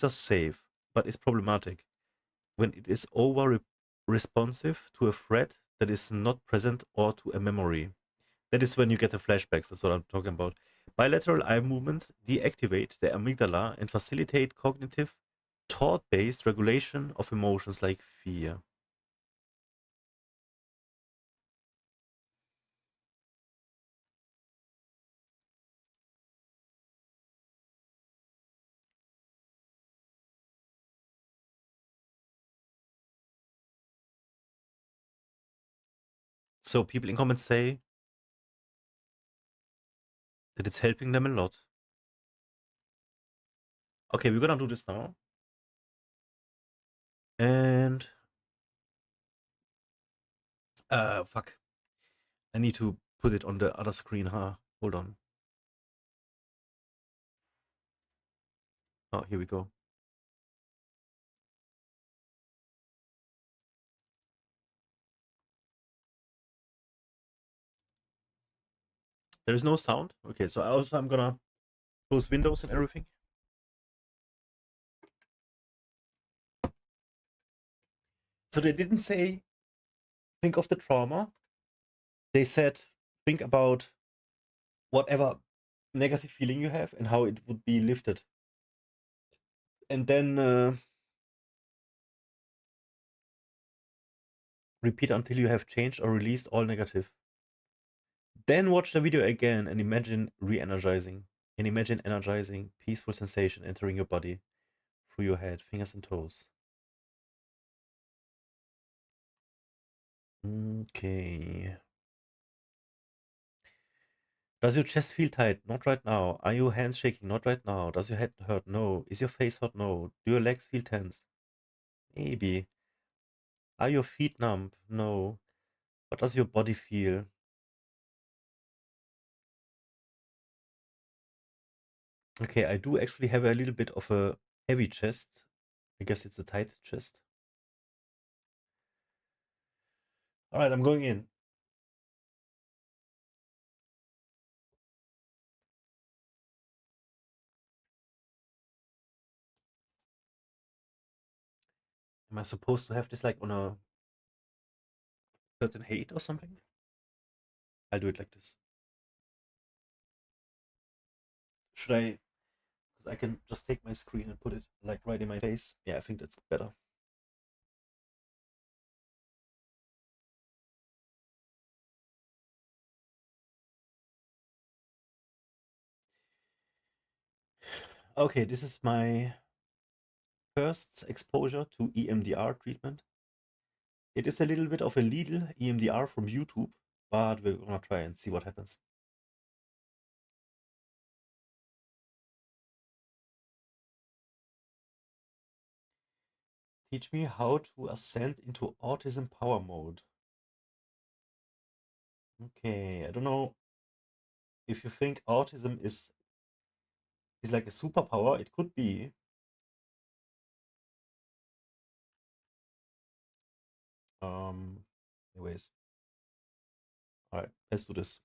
us safe, but is problematic when it is over responsive to a threat that is not present or to a memory. That is when you get the flashbacks. That's what I'm talking about. Bilateral eye movements deactivate the amygdala and facilitate cognitive, thought-based regulation of emotions like fear. So people in comments say that it's helping them a lot. Okay, we're gonna do this now. And fuck. I need to put it on the other screen, huh? Hold on. Oh, here we go. There is no sound. Okay, so I'm gonna close windows and everything. So they didn't say think of the trauma. They said think about whatever negative feeling you have and how it would be lifted. And then repeat until you have changed or released all negative. Then watch the video again and imagine re-energizing. And imagine energizing, peaceful sensation entering your body, through your head, fingers and toes. Okay. Does your chest feel tight? Not right now. Are your hands shaking? Not right now. Does your head hurt? No. Is your face hot? No. Do your legs feel tense? Maybe. Are your feet numb? No. What does your body feel? Okay, I do actually have a little bit of a heavy chest. I guess it's a tight chest. Alright, I'm going in. Am I supposed to have this like on a certain height or something? I'll do it like this. Should I? Because I can just take my screen and put it like right in my face. Yeah, I think that's better. Okay, this is my first exposure to EMDR treatment. It is a little bit of a little EMDR from YouTube, but we're gonna try and see what happens. Teach me how to ascend into autism power mode. Okay, I don't know if you think autism is like a superpower. It could be. Anyways, all right, let's do this.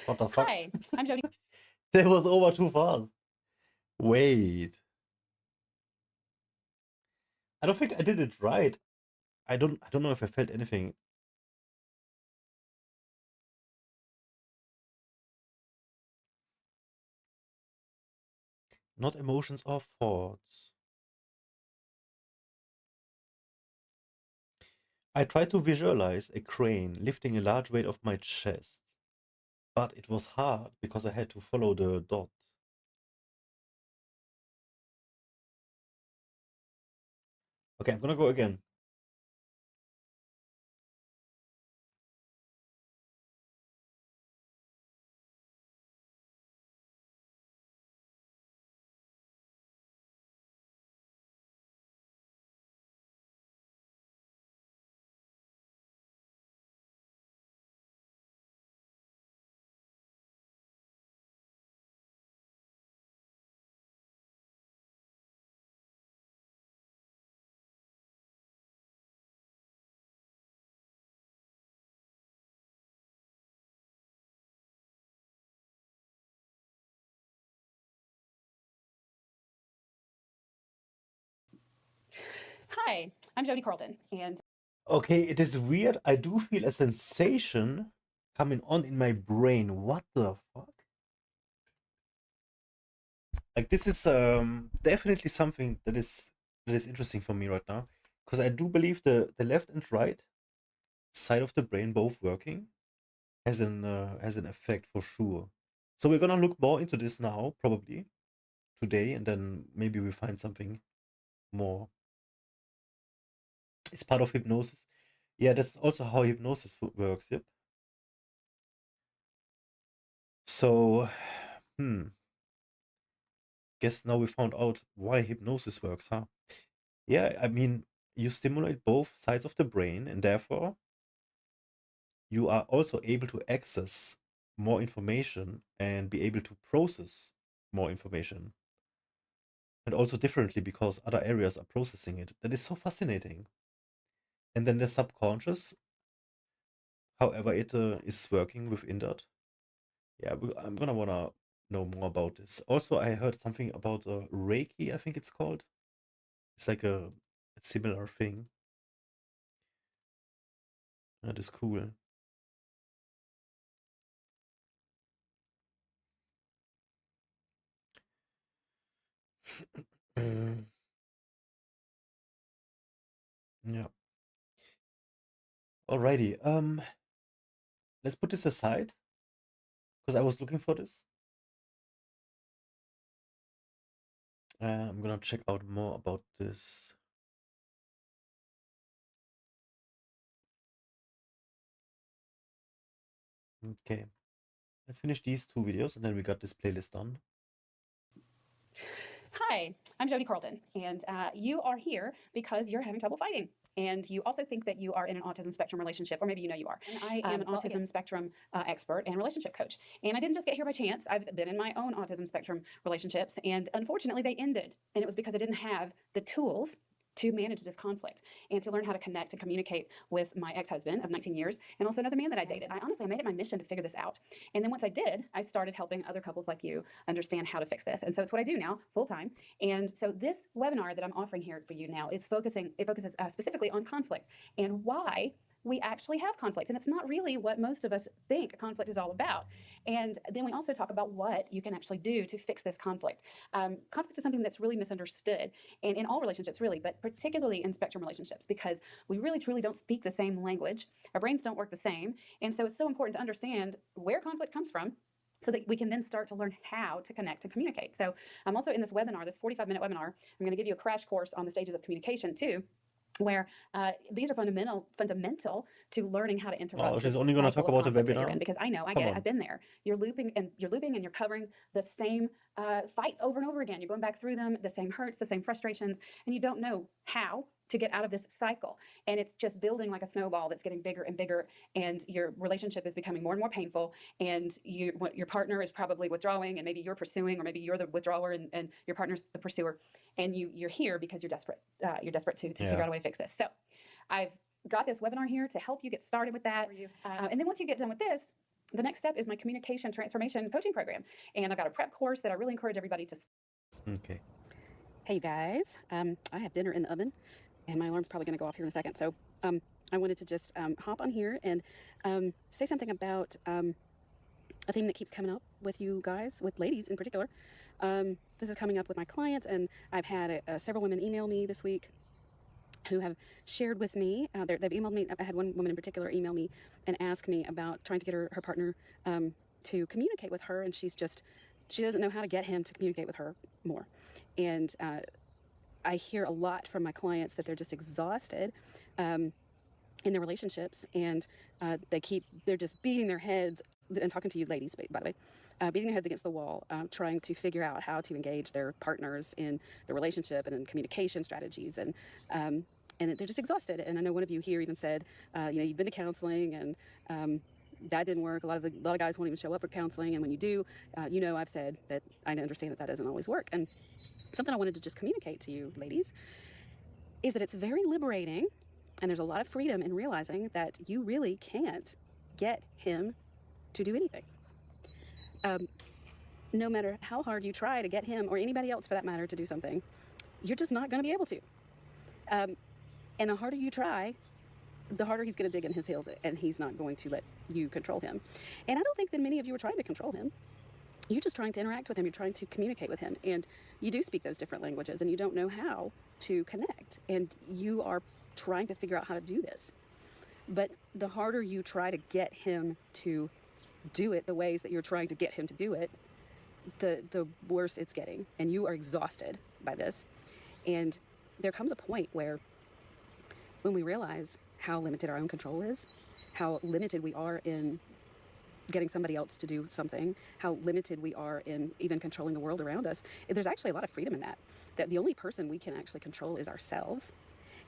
What the fuck? Hi, I'm Jody. That was over too fast. Wait. I don't think I did it right. I don't know if I felt anything. Not emotions or thoughts. I tried to visualize a crane lifting a large weight off my chest, but it was hard because I had to follow the dot. Okay, I'm gonna go again. Hi, I'm Jody Carlton, and Okay, it is weird. I do feel a sensation coming on in my brain. What the fuck? Like this is definitely something that is interesting for me right now, because I do believe the left and right side of the brain both working has an effect for sure. So we're gonna look more into this now, probably today, and then maybe we find something more. It's part of hypnosis. Yeah, that's also how hypnosis works. Yep. So, hmm, guess now we found out why hypnosis works, huh? Yeah, I mean, you stimulate both sides of the brain, and therefore you are also able to access more information and be able to process more information. And also differently because other areas are processing it. That is so fascinating. And then the subconscious, however it is working within that. Yeah, I'm gonna wanna know more about this. Also, I heard something about Reiki, I think it's called. It's like a similar thing. That is cool. Mm, yeah. Alrighty. Let's put this aside because I was looking for this. I'm gonna check out more about this. Okay. Let's finish these 2 videos and then we got this playlist done. Hi, I'm Jody Carlton, and you are here because you're having trouble fighting. And you also think that you are in an autism spectrum relationship, or maybe you know you are. And I am an autism spectrum expert and relationship coach. And I didn't just get here by chance. I've been in my own autism spectrum relationships, and unfortunately they ended. And it was because I didn't have the tools to manage this conflict and to learn how to connect and communicate with my ex-husband of 19 years and also another man that I dated. I made it my mission to figure this out. And then once I did, I started helping other couples like you understand how to fix this. And so it's what I do now full time. And so this webinar that I'm offering here for you now is focuses specifically on conflict and why we actually have conflict. And it's not really what most of us think conflict is all about. And then we also talk about what you can actually do to fix this conflict. Conflict is something that's really misunderstood, and in all relationships really, but particularly in spectrum relationships, because we really truly don't speak the same language. Our brains don't work the same. And so it's so important to understand where conflict comes from so that we can then start to learn how to connect and communicate. So I'm also in this webinar, this 45-minute webinar, I'm going to give you a crash course on the stages of communication too, where these are fundamental to learning how to interrupt. Oh, she's only gonna talk about the webinar? Because I know, I Come get it, on. I've been there. You're looping and you're covering the same fights over and over again. You're going back through them, the same hurts, the same frustrations, and you don't know how to get out of this cycle. And it's just building like a snowball that's getting bigger and bigger, and your relationship is becoming more and more painful, and your partner is probably withdrawing, and maybe you're pursuing, or maybe you're the withdrawer and your partner's the pursuer, and you're here because you're desperate. You're desperate to figure out a way to fix this. So I've got this webinar here to help you get started with that. And then once you get done with this, the next step is my communication transformation coaching program. And I've got a prep course that I really encourage everybody to. Okay. Hey, you guys. I have dinner in the oven, and my alarm's probably going to go off here in a second. So I wanted to just hop on here and say something about a theme that keeps coming up with you guys, with ladies in particular. This is coming up with my clients, and I've had several women email me this week who have shared with me, they've emailed me. I had one woman in particular email me and ask me about trying to get her partner to communicate with her, and she doesn't know how to get him to communicate with her more. And I hear a lot from my clients that they're just exhausted in their relationships, and they're just beating their heads, and talking to you ladies, by the way, beating their heads against the wall, trying to figure out how to engage their partners in the relationship and in communication strategies, and they're just exhausted. And I know one of you here even said, you've been to counseling, and that didn't work. A lot of guys won't even show up for counseling, and when you do, I've said that I understand that doesn't always work. And something I wanted to just communicate to you ladies is that it's very liberating, and there's a lot of freedom in realizing that you really can't get him to do anything. No matter how hard you try to get him, or anybody else for that matter, to do something, you're just not going to be able to. And the harder you try, the harder he's going to dig in his heels, and he's not going to let you control him. And I don't think that many of you are trying to control him. You're just trying to interact with him. You're trying to communicate with him. And you do speak those different languages, and you don't know how to connect. And you are trying to figure out how to do this. But the harder you try to get him to do it the ways that you're trying to get him to do it, the worse it's getting. And you are exhausted by this. And there comes a point where, when we realize how limited our own control is, how limited we are in getting somebody else to do something, how limited we are in even controlling the world around us. There's actually a lot of freedom in that. That the only person we can actually control is ourselves,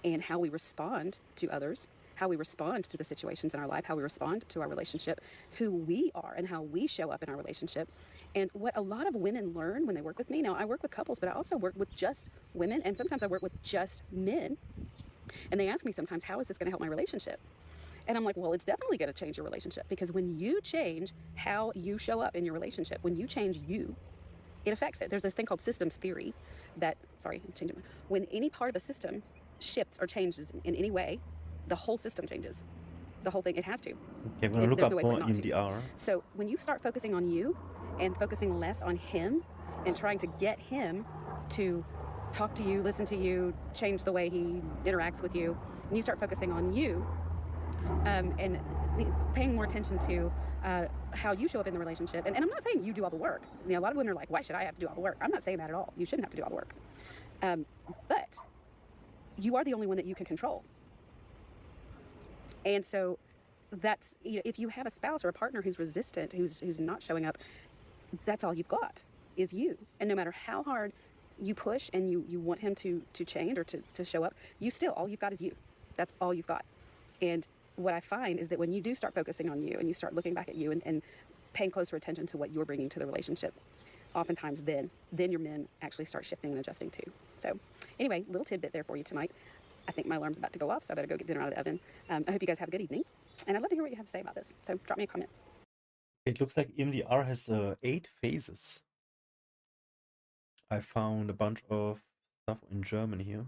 and how we respond to others, how we respond to the situations in our life, how we respond to our relationship, who we are, and how we show up in our relationship. And what a lot of women learn when they work with me, now I work with couples, but I also work with just women, and sometimes I work with just men. And they ask me sometimes, how is this going to help my relationship? And I'm like, well, it's definitely going to change your relationship, because when you change how you show up in your relationship, when you change you, it affects it. There's this thing called systems theory that, sorry, I'm changing. When any part of a system shifts or changes in any way, the whole system changes. The whole thing, it has to. Okay, I'm gonna look There's up no way for more it not to. EMDR. So when you start focusing on you and focusing less on him and trying to get him to talk to you, listen to you, change the way he interacts with you, and you start focusing on you, and paying more attention to how you show up in the relationship. And I'm not saying you do all the work. You know, a lot of women are like, why should I have to do all the work? I'm not saying that at all. You shouldn't have to do all the work. But you are the only one that you can control. And so that's, you know, if you have a spouse or a partner who's resistant, who's not showing up, that's all you've got is you. And no matter how hard you push and you want him to change or to show up, you still, all you've got is you. That's all you've got. And what I find is that when you do start focusing on you and you start looking back at you and paying closer attention to what you're bringing to the relationship, oftentimes then your men actually start shifting and adjusting too. So anyway, little tidbit there for you tonight. I think my alarm's about to go off, so I better go get dinner out of the oven. I hope you guys have a good evening, and I'd love to hear what you have to say about this. So drop me a comment. It looks like EMDR has 8 phases. I found a bunch of stuff in German here.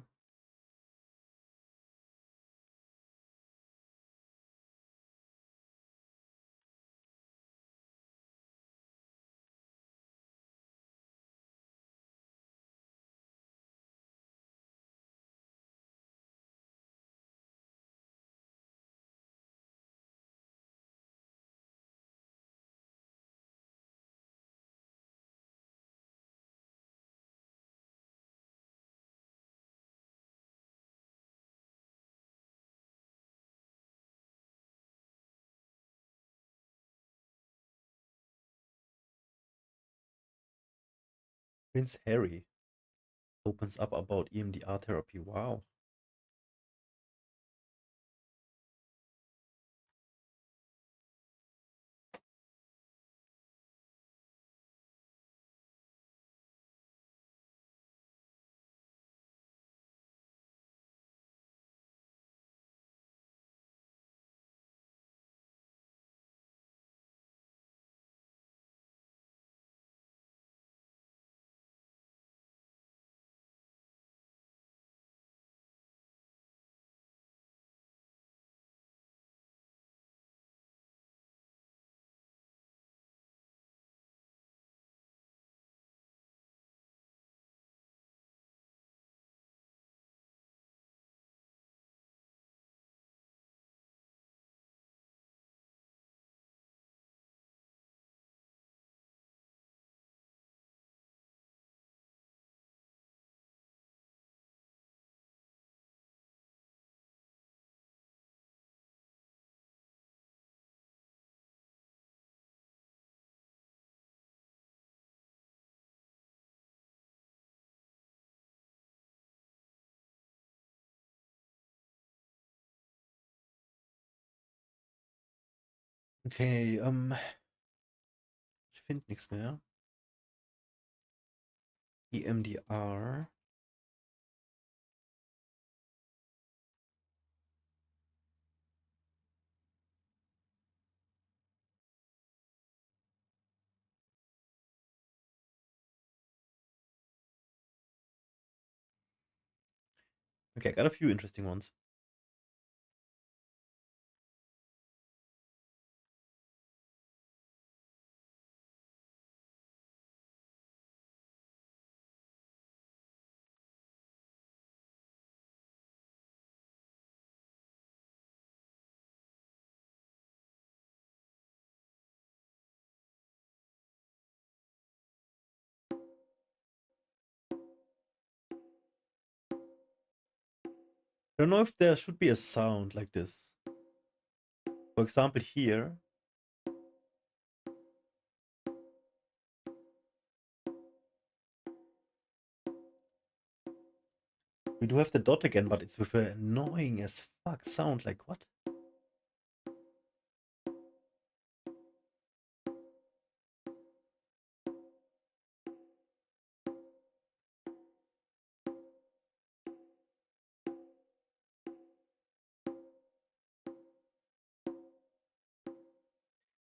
Prince Harry opens up about EMDR therapy. Wow. Okay, ich finde nichts mehr. EMDR. Okay, I got a few interesting ones. I don't know if there should be a sound like this. For example, here, We do have the dot again, but it's with an annoying as fuck sound. Like, what?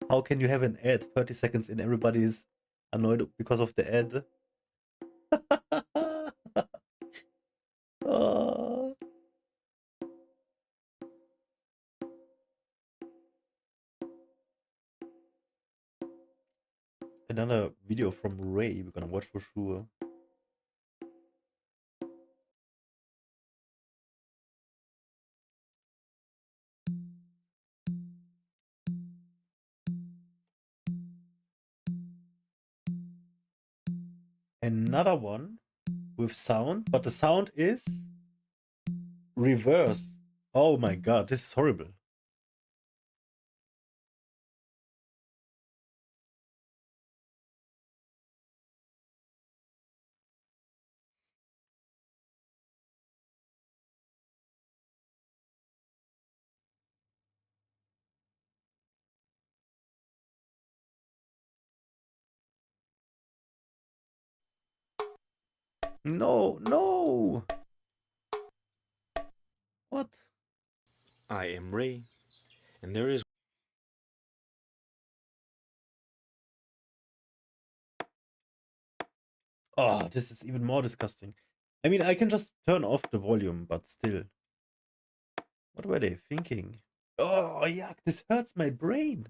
How can you have an ad 30 seconds in? Everybody is annoyed because of the ad. Oh. Another video from Ray we're gonna watch for sure. Another one with sound, but the sound is reverse. Oh my god, this is horrible. No, no. What? I am Ray, and there is Oh, this is even more disgusting. I mean, I can just turn off the volume, but still. What were they thinking? Oh, yuck, this hurts my brain.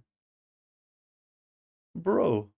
Bro.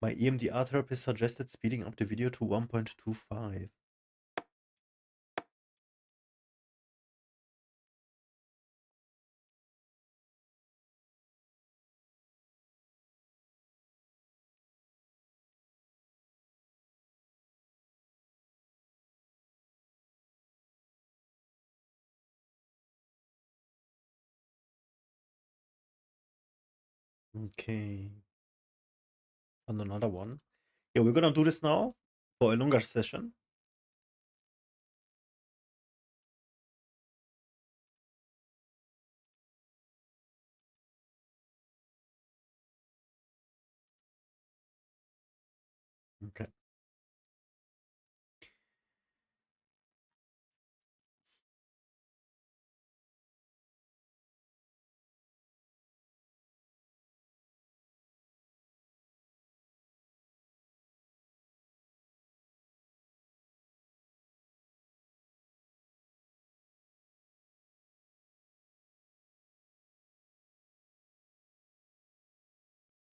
My EMDR therapist suggested speeding up the video to 1.25. Okay. And another one. Yeah, we're gonna do this now for a longer session. Okay.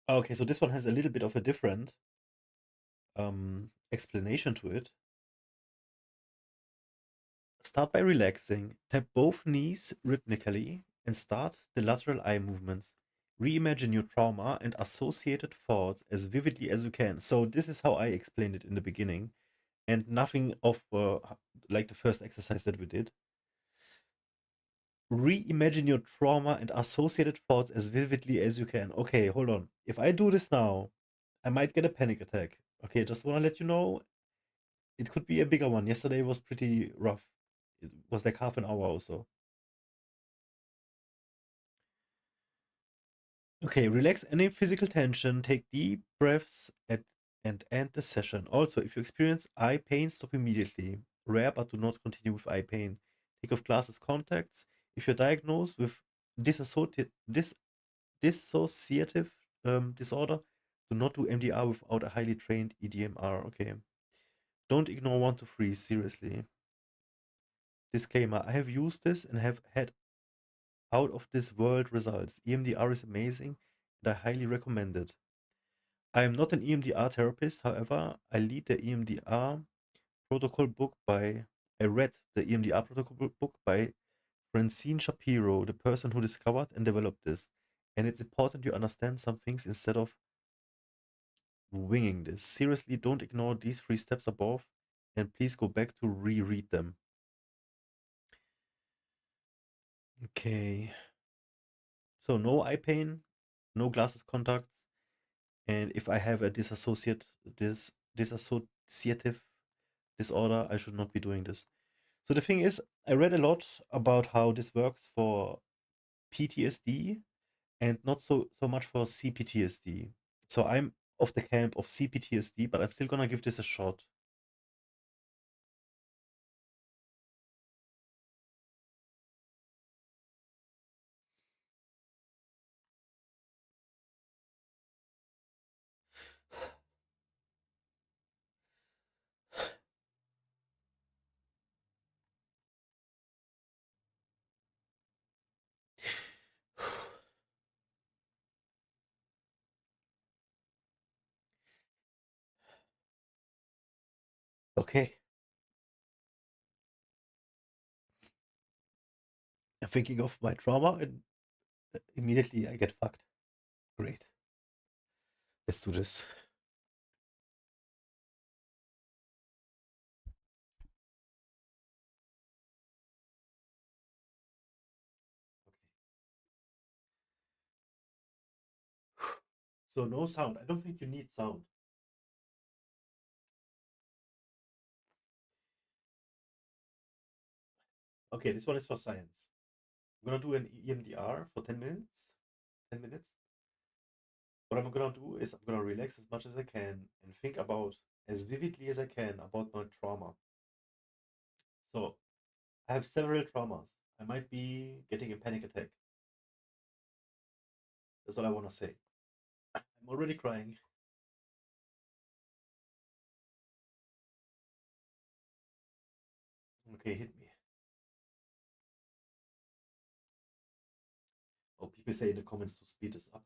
Okay, so this one has a little bit of a different explanation to it. Start by relaxing. Tap both knees rhythmically and start the lateral eye movements. Reimagine your trauma and associated thoughts as vividly as you can. So this is how I explained it in the beginning, and nothing of like the first exercise that we did. Reimagine your trauma and associated thoughts as vividly as you can. Okay, hold on. If I do this now, I might get a panic attack. Okay, just want to let you know, it could be a bigger one. Yesterday was pretty rough. It was like half an hour or so. Okay, relax any physical tension, take deep breaths and end the session. Also, if you experience eye pain, stop immediately. Rare, but do not continue with eye pain. Take off glasses, contacts. If you're diagnosed with dissociative disorder, do not do MDR without a highly trained EDMR. Okay. Don't ignore 1 to 3, seriously. Disclaimer, I have used this and have had out of this world results. EMDR is amazing and I highly recommend it. I am not an EMDR therapist, however, I lead the EMDR protocol book by I read the EMDR protocol book by Francine Shapiro, the person who discovered and developed this. And it's important you understand some things instead of winging this. Seriously, don't ignore these 3 steps above, and please go back to reread them. Okay. So no eye pain, no glasses contacts, and if I have a dissociative disorder, I should not be doing this. So the thing is, I read a lot about how this works for PTSD and not so much for CPTSD. So I'm of the camp of CPTSD, but I'm still gonna give this a shot. Okay. I'm thinking of my trauma and immediately I get fucked. Great. Let's do this. Okay. So no sound. I don't think you need sound. Okay, this one is for science. I'm gonna do an EMDR for 10 minutes. 10 minutes. What I'm gonna do is I'm gonna relax as much as I can and think about as vividly as I can about my trauma. So I have several traumas. I might be getting a panic attack. That's all I wanna say. I'm already crying. Okay, hit me. Oh, people say in the comments to speed this up.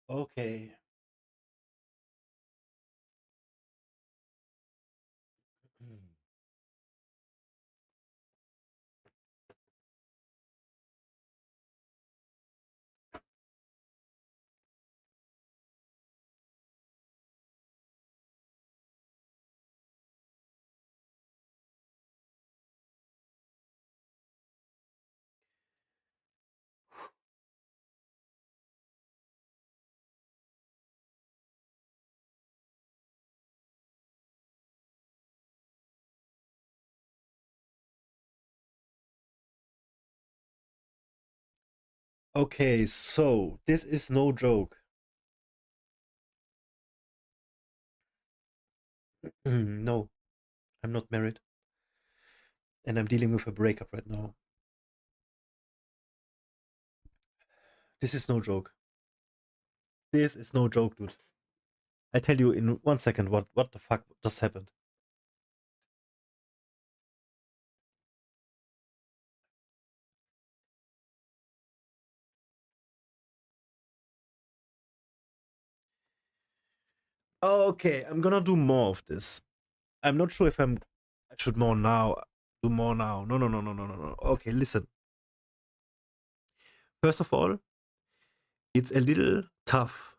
Okay. Okay, so this is no joke. No, I'm not married, and I'm dealing with a breakup right now. This is no joke. This is no joke, dude. I tell you in 1 second what the fuck just happened. Okay, I'm gonna do more of this. I'm not sure if I should more now. Do more now. No, no, no, no, no, no, no. Okay, listen. First of all, it's a little tough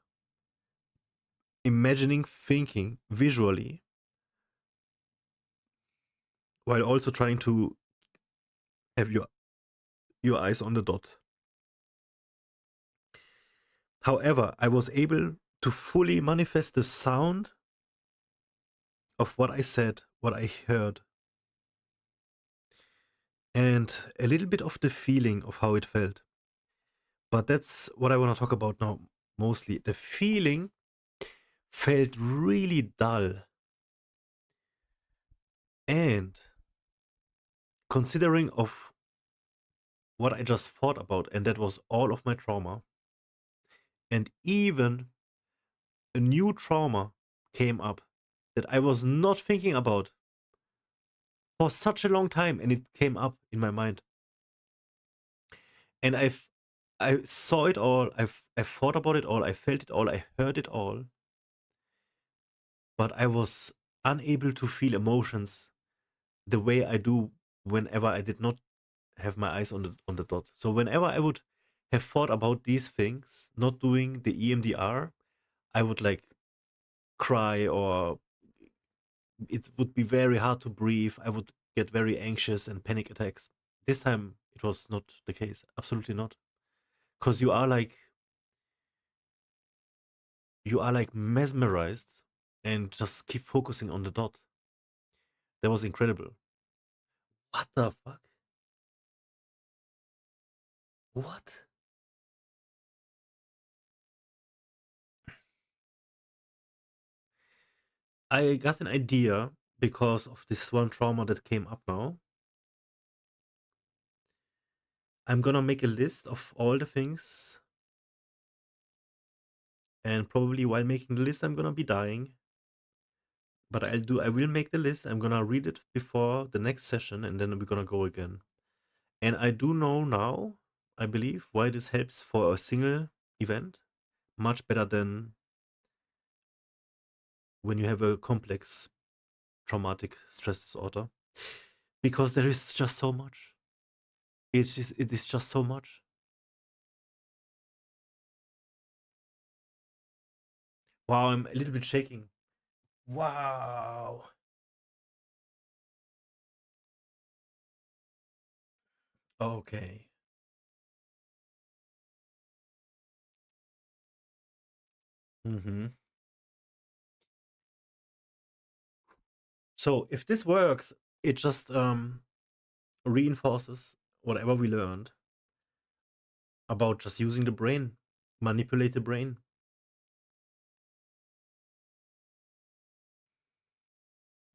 imagining thinking visually while also trying to have your eyes on the dot. However, I was able to fully manifest the sound of what I said, what I heard, and a little bit of the feeling of how it felt. But that's what I want to talk about now mostly. The feeling felt really dull. And considering of what I just thought about, and that was all of my trauma, and even a new trauma came up that I was not thinking about for such a long time, and it came up in my mind. And I saw it all, I thought about it all, I felt it all, I heard it all, but I was unable to feel emotions the way I do whenever I did not have my eyes on the dot. So whenever I would have thought about these things, not doing the EMDR, I would like cry, or it would be very hard to breathe. I would get very anxious and panic attacks. This time it was not the case. Absolutely not. Because you are like mesmerized and just keep focusing on the dot. That was incredible. What the fuck? What? I got an idea because of this one trauma that came up now. I'm gonna make a list of all the things, and probably while making the list, I'm gonna be dying. But I will make the list. I'm gonna read it before the next session, and then we're gonna go again. And I do know now, I believe, why this helps for a single event much better than when you have a complex traumatic stress disorder, because there is just so much. It is just so much. Wow, I'm a little bit shaking. Wow. Okay. Mm-hmm. So if this works, it just reinforces whatever we learned about just using the brain, manipulate the brain.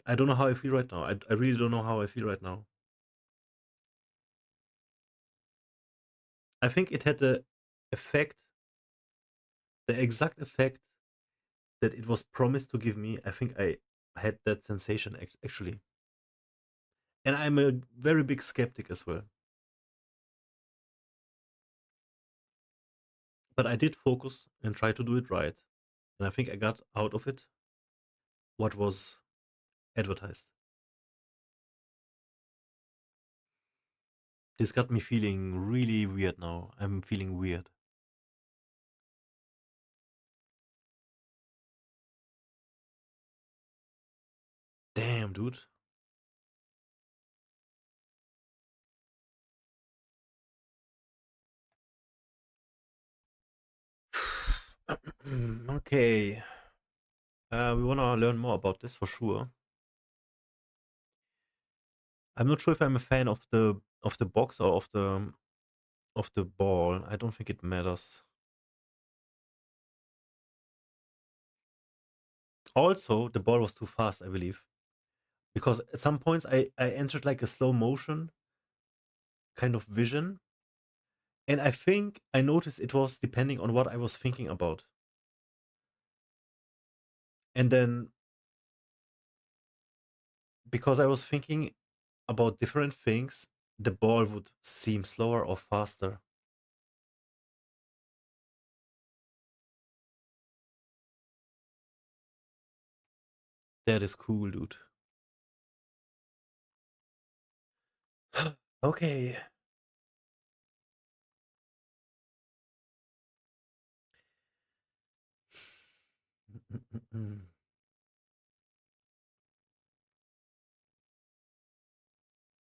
I don't know how I feel right now. I really don't know how I feel right now. I think it had the effect, the exact effect that it was promised to give me. I think I had that sensation actually. And I'm a very big skeptic as well. But I did focus and try to do it right. And I think I got out of it what was advertised. This got me feeling really weird now. I'm feeling weird. Damn, dude. Okay. We want to learn more about this for sure. I'm not sure if I'm a fan of the box or of the ball. I don't think it matters. Also, the ball was too fast, I believe, because at some points I entered like a slow motion kind of vision, and I think I noticed it was depending on what I was thinking about, and then because I was thinking about different things, the ball would seem slower or faster. That is cool, dude. Okay.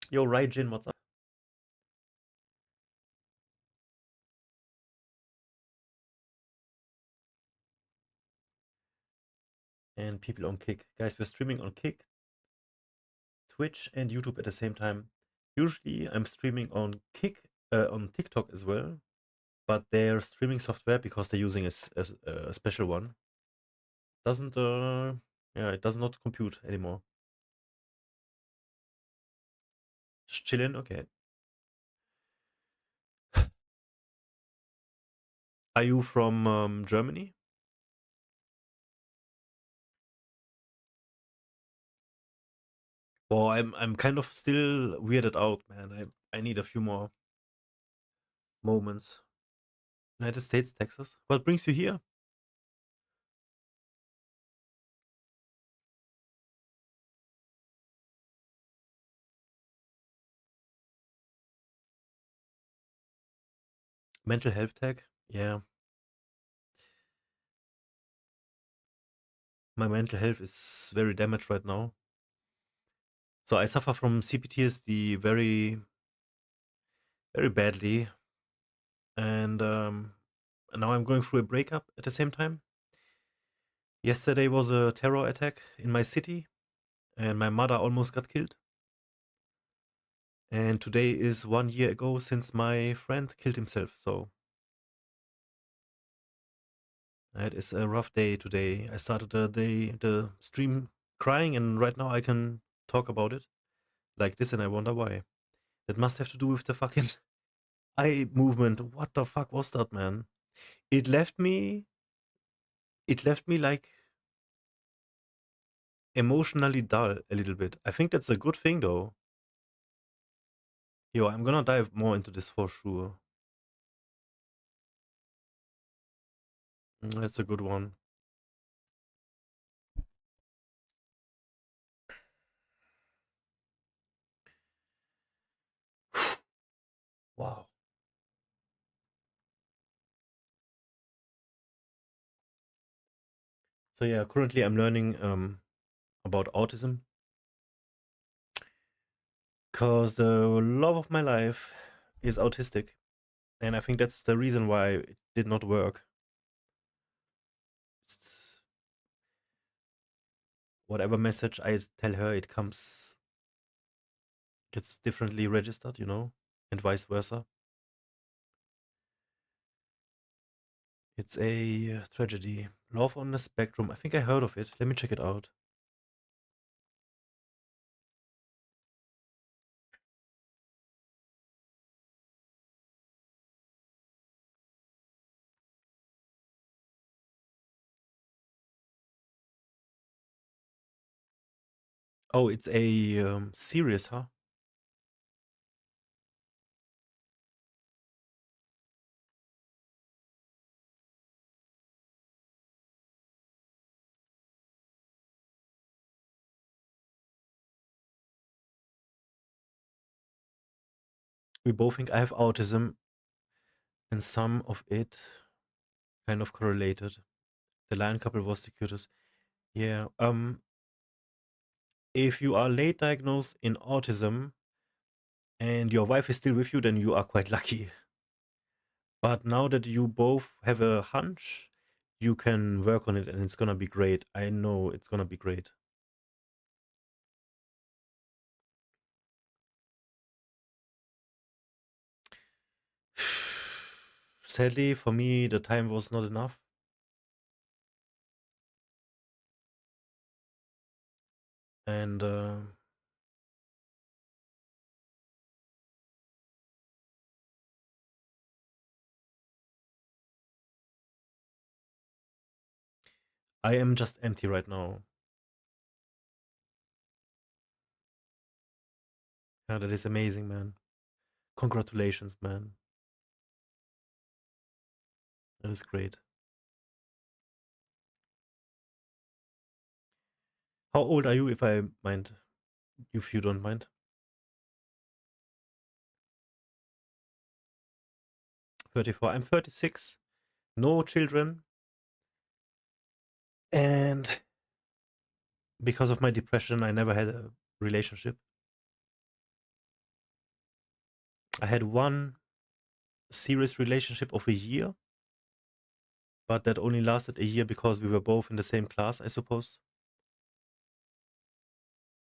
Yo, Raijin, what's up? And people on Kick. Guys, we're streaming on Kick, Twitch, and YouTube at the same time. Usually I'm streaming on Kick, on TikTok as well, but their streaming software, because they're using a special one, doesn't, yeah, it does not compute anymore. Just chilling, okay. Are you from Germany? Well, I'm kind of still weirded out, man. I need a few more moments. United States, Texas. What brings you here? Mental health tech? Yeah. My mental health is very damaged right now. So I suffer from CPTSD very, very badly, and now I'm going through a breakup at the same time. Yesterday was a terror attack in my city, and my mother almost got killed. And today is 1 year ago since my friend killed himself. So it is a rough day today. I started the stream crying, and right now I can talk about it like this, and I wonder why. That must have to do with the fucking eye movement. What the fuck was that, man? It left me. It left me like emotionally dull a little bit. I think that's a good thing, though. Yo, I'm gonna dive more into this for sure. That's a good one. Wow. So yeah, currently I'm learning about autism because the love of my life is autistic, and I think that's the reason why it did not work. It's whatever message I tell her, it comes gets differently registered, and vice versa. It's a tragedy. Love on the Spectrum. I think I heard of it. Let me check it out. Oh, it's a series, huh? we both think I have autism, and some of it kind of correlated. The lion couple was the cutest. Yeah. If you are late diagnosed in autism and your wife is still with you, then you are quite lucky. But now that you both have a hunch, you can work on it and it's gonna be great. I know it's gonna be great. Sadly, for me, the time was not enough. And I am just empty right now. Yeah, that is amazing, man. Congratulations, man. That is great. How old are you, if I mind? If you don't mind. 34. I'm 36. No children. And because of my depression, I never had a relationship. I had one serious relationship of a year, but that only lasted a year because we were both in the same class, I suppose.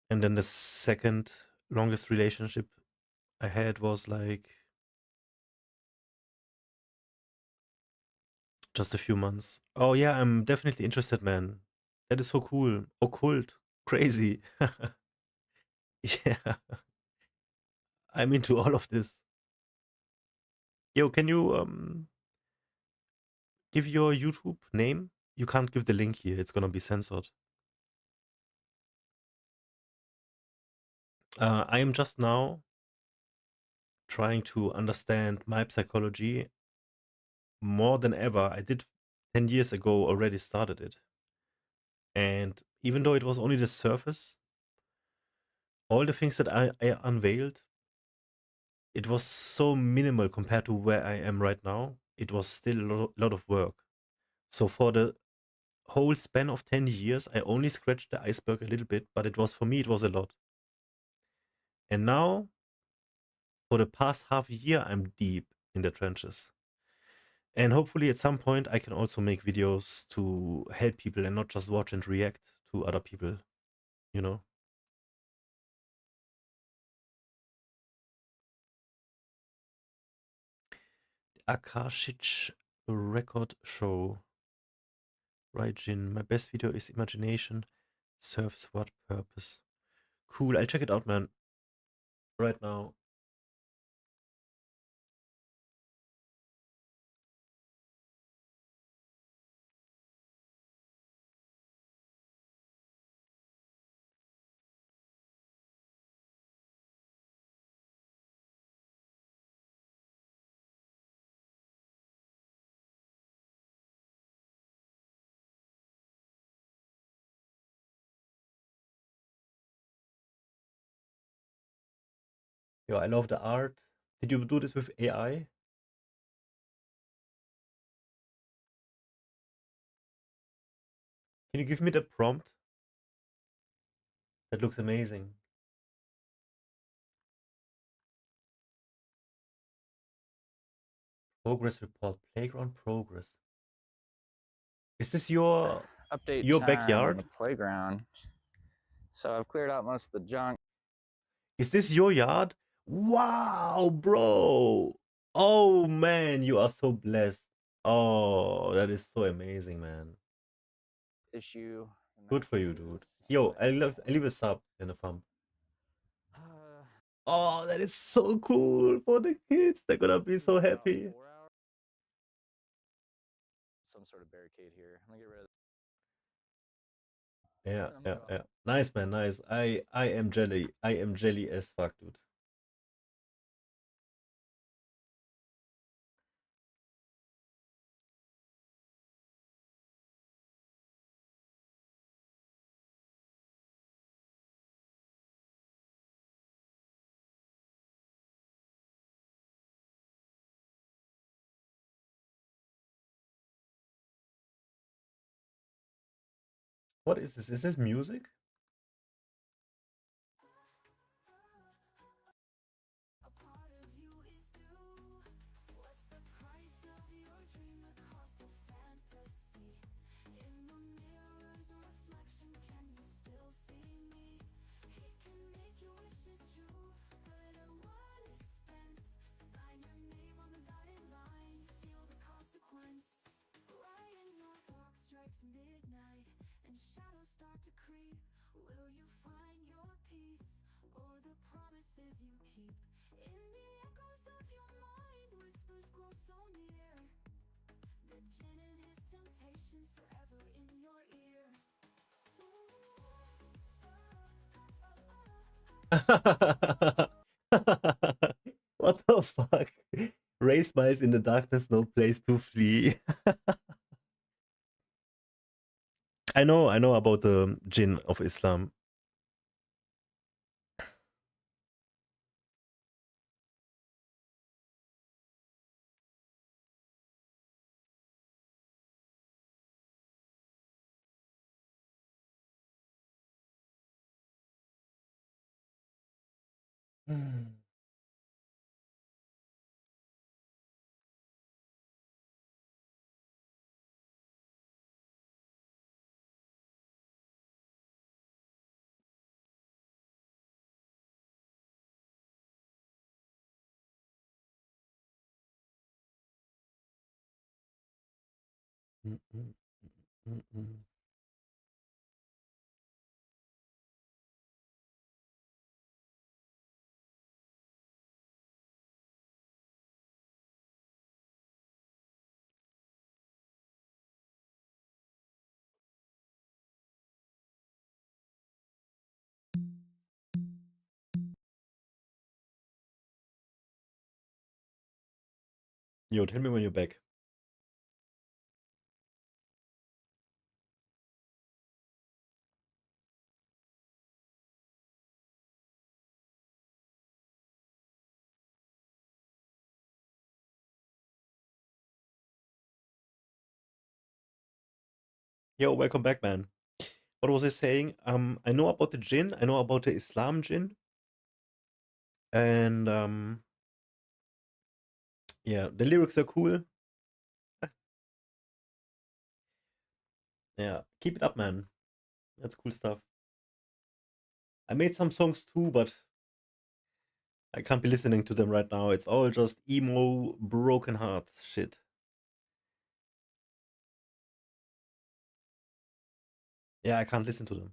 And then the second longest relationship I had was like just a few months. Oh yeah, I'm definitely interested, man. That is so cool. Occult. Crazy. Yeah. I'm into all of this. Yo, can you give your YouTube name? You can't give the link here. It's gonna be censored. I am just now trying to understand my psychology more than ever. I did 10 years ago already started it. And even though it was only the surface, all the things that I unveiled, it was so minimal compared to where I am right now. It was still a lot of work. So for the whole span of 10 years, I only scratched the iceberg a little bit, but it was, for me, it was a lot. And now, for the past half year, I'm deep in the trenches. And hopefully at some point I can also make videos to help people and not just watch and react to other people, you know? Akashic Record Show. Right, Jin. My best video is Imagination Serves What Purpose? Cool, I'll check it out, man. Right now. Yo, I love the art. Did you do this with AI? Can you give me the prompt? That looks amazing. Progress report, playground progress. Is this your Update your time on backyard? the playground. So I've cleared out most of the junk. Is this your yard? Wow, bro. Oh man, you are so blessed. Oh, that is so amazing, man. Issue. Good for you, dude. Yo, I leave a sub and a thumb. Oh, that is so cool for the kids. They're gonna be so happy. Some sort of barricade here. I'm gonna get rid of. Yeah. Nice, man, nice. I am jelly. I am jelly as fuck, dude. What is this? Is this music? A part of you is due. What's the price of your dream, the cost of fantasy? In the mirror's reflection, can you still see me? He can make your wishes true, but at what expense? Sign your name on the dotted line, feel the consequence. Right in your clock strikes midnight, and shadows start to creep. Will you find your peace, or the promises you keep? In the echoes of your mind, whispers grow so near. The djinn and his temptations forever in your ear. What the fuck? Ray smiles in the darkness, no place to flee. I know about the jinn of Islam. Yo, tell me when you're back. Yo, welcome back, man. What was I saying? I know about the jinn. I know about the Islam jinn, and yeah, the lyrics are cool. Yeah, keep it up, man. That's cool stuff. I made some songs too, but I can't be listening to them right now. It's all just emo, broken heart shit. Yeah, I can't listen to them.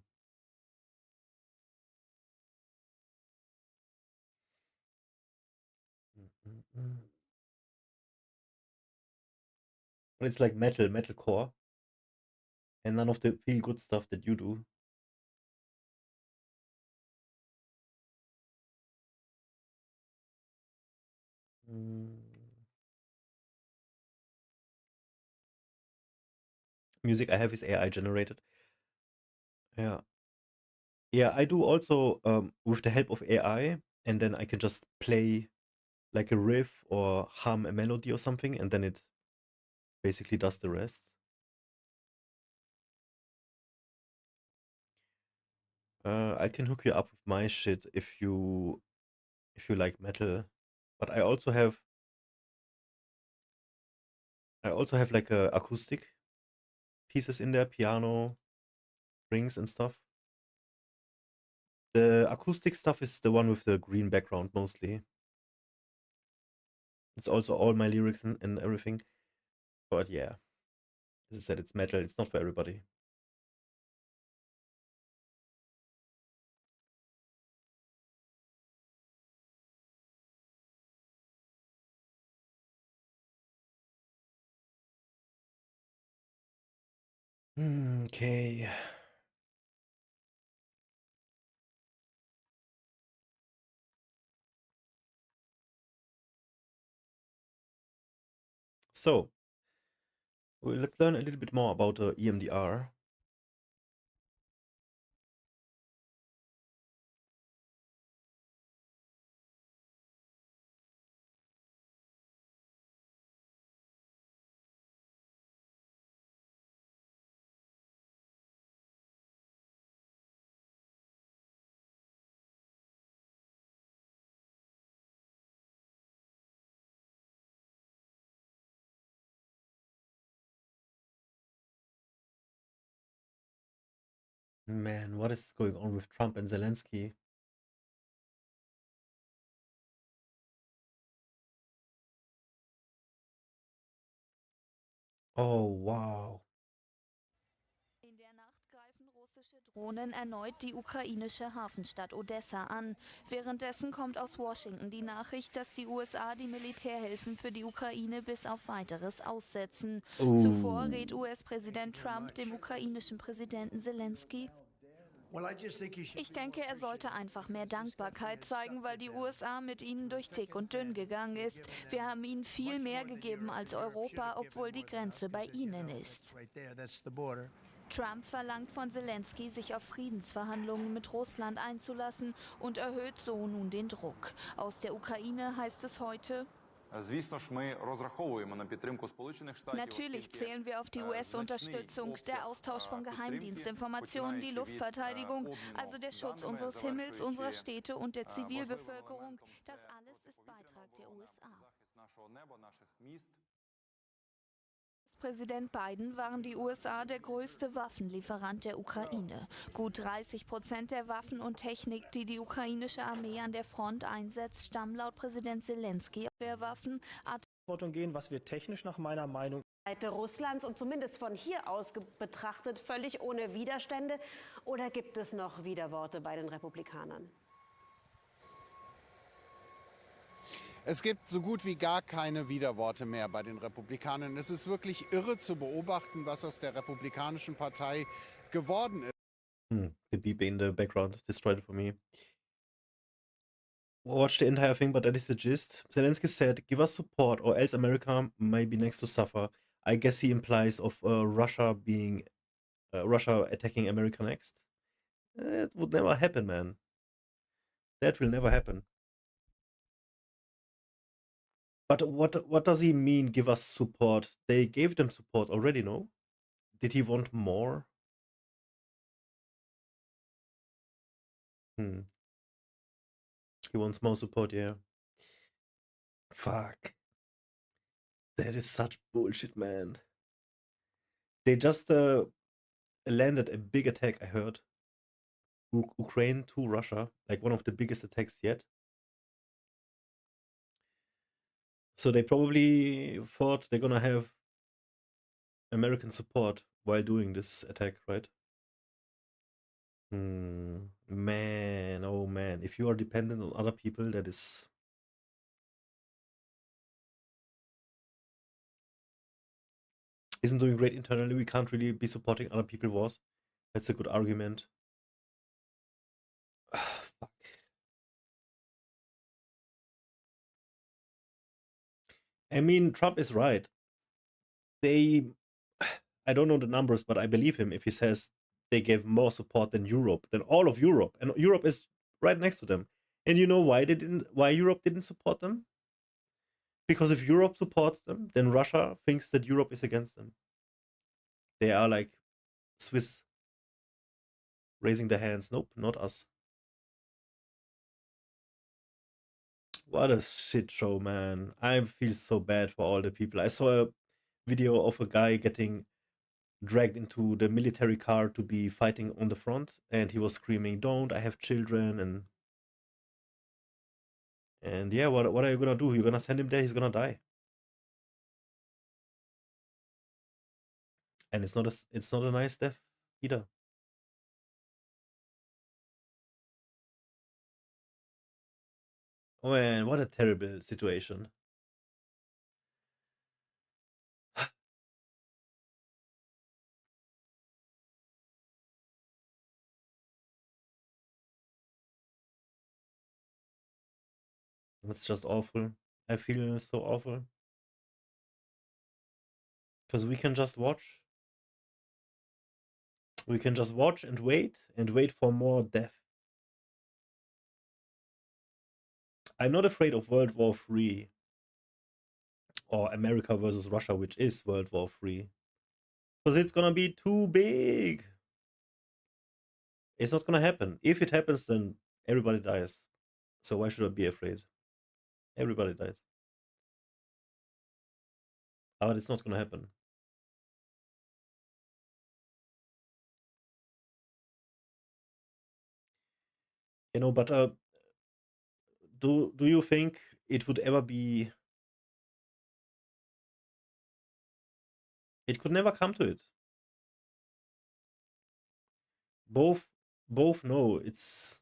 But it's like metalcore, and none of the feel good stuff that you do. Music I have is AI generated. Yeah. Yeah, I do also with the help of AI, and then I can just play like a riff or hum a melody or something, and then it basically does the rest. I can hook you up with my shit if you like metal, but I also have like acoustic pieces in there, piano, strings and stuff. The acoustic stuff is the one with the green background mostly. It's also all my lyrics and everything. But yeah, as I said, it's metal. It's not for everybody. Okay. So, let's learn a little bit more about EMDR. Man, what is going on with Trump and Zelensky? Oh, wow. In der Nacht greifen russische Drohnen erneut die ukrainische Hafenstadt Odessa an. Währenddessen kommt aus Washington die Nachricht, dass die USA die Militärhilfen für die Ukraine bis auf Weiteres aussetzen. Zuvor rät US-Präsident Trump dem ukrainischen Präsidenten Zelensky: Ich denke, er sollte einfach mehr Dankbarkeit zeigen, weil die USA mit ihnen durch dick und dünn gegangen ist. Wir haben ihnen viel mehr gegeben als Europa, obwohl die Grenze bei ihnen ist. Trump verlangt von Zelensky, sich auf Friedensverhandlungen mit Russland einzulassen und erhöht so nun den Druck. Aus der Ukraine heißt es heute: Natürlich zählen wir auf die US-Unterstützung, der Austausch von Geheimdienstinformationen, die Luftverteidigung, also der Schutz unseres Himmels, unserer Städte und der Zivilbevölkerung. Das alles ist Beitrag der USA. Präsident Biden waren die USA der größte Waffenlieferant der Ukraine. Gut 30% der Waffen und Technik, die die ukrainische Armee an der Front einsetzt, stammen laut Präsident Zelensky aus Wehrwaffen, gehen, was wir technisch nach meiner Meinung Seite Russlands und zumindest von hier aus betrachtet völlig ohne Widerstände? Oder gibt es noch Widerworte bei den Republikanern? Es gibt so gut wie gar keine Widerworte mehr bei den Republikanern. Es ist wirklich irre zu beobachten, was aus der Republikanischen Partei geworden ist. The beep in the background destroyed it for me. Watch the entire thing, but that is the gist. Zelensky said, "Give us support, or else America may be next to suffer." I guess he implies of Russia being Russia attacking America next. It would never happen, man. That will never happen. But what does he mean? Give us support? They gave them support already, no? Did he want more? He wants more support, yeah. Fuck. That is such bullshit, man. They just landed a big attack, I heard. Ukraine to Russia, like one of the biggest attacks yet. So they probably thought they're gonna have American support while doing this attack, right? Man, oh man. If you are dependent on other people, that is... isn't doing great internally. We can't really be supporting other people's wars. That's a good argument. Fuck. I mean, Trump is right. I don't know the numbers, but I believe him if he says they gave more support than Europe, than all of Europe, and Europe is right next to them. And you know why Europe didn't support them? Because if Europe supports them, then Russia thinks that Europe is against them. They are like Swiss, raising their hands. Nope, not us. What a shit show, man. I feel so bad for all the people. I saw a video of a guy getting dragged into the military car to be fighting on the front, and he was screaming, "Don't, I have children," and yeah, what are you gonna do? You're gonna send him there, he's gonna die. And it's not a nice death either. Oh man, what a terrible situation. It's just awful. I feel so awful. Because we can just watch. We can just watch and wait for more death. I'm not afraid of World War III or America versus Russia, which is World War III. Because it's gonna be too big. It's not gonna happen. If it happens, then everybody dies. So why should I be afraid? Everybody dies. But it's not gonna happen. But do you think it would ever be? It could never come to it. Both know it's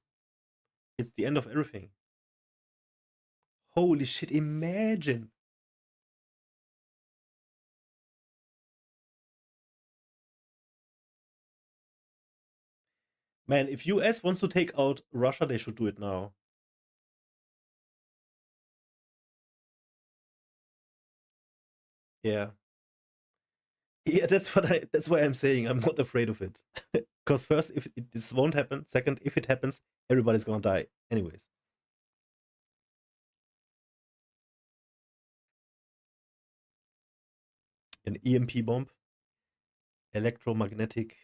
the end of everything. Holy shit! Imagine. Man, if US wants to take out Russia, they should do it now. Yeah. Yeah, that's why I'm saying I'm not afraid of it. Because first, this won't happen. Second, if it happens, everybody's gonna die anyways. An EMP bomb, electromagnetic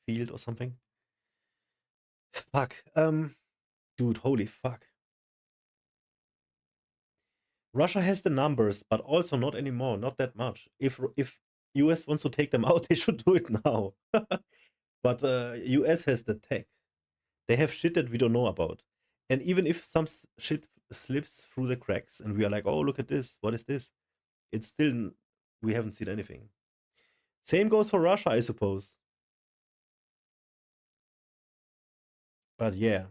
field or something. Fuck. Dude, holy fuck. Russia has the numbers, but also not anymore. Not that much. If US wants to take them out, they should do it now. But US has the tech. They have shit that we don't know about. And even if some shit slips through the cracks and we are like, oh, look at this. What is this? It's still, we haven't seen anything. Same goes for Russia, I suppose. But yeah.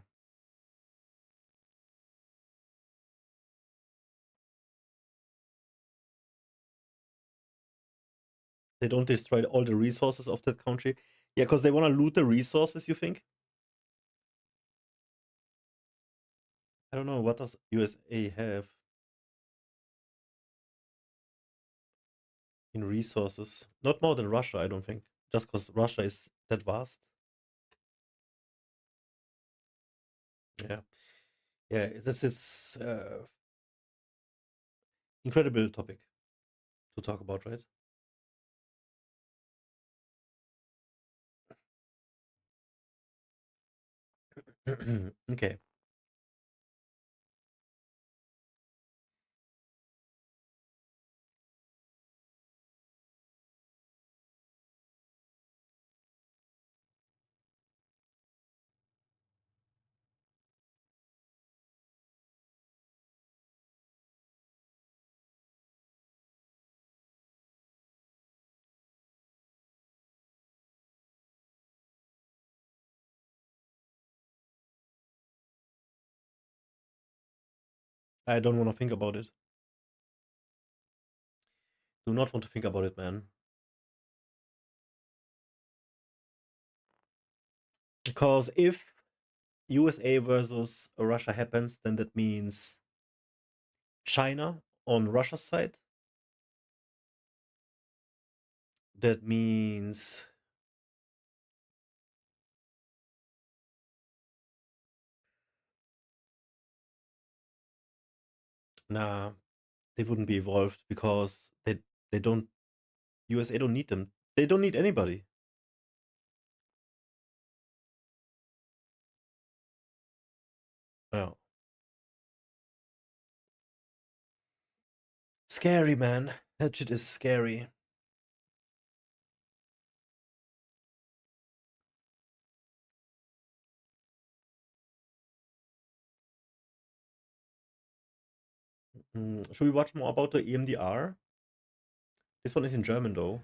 They don't destroy all the resources of that country. Yeah, because they want to loot the resources, you think? I don't know. What does USA have in resources? Not more than Russia, I don't think. Just because Russia is that vast. Yeah. Yeah, this is incredible topic to talk about, right? Okay. I don't want to think about it. Do not want to think about it, man. Because if USA versus Russia happens, then that means China on Russia's side. That means nah, they wouldn't be evolved because they don't USA don't need them. They don't need anybody. Yeah. Scary, man. That shit is scary. Should we watch more about the EMDR? This one is in German though.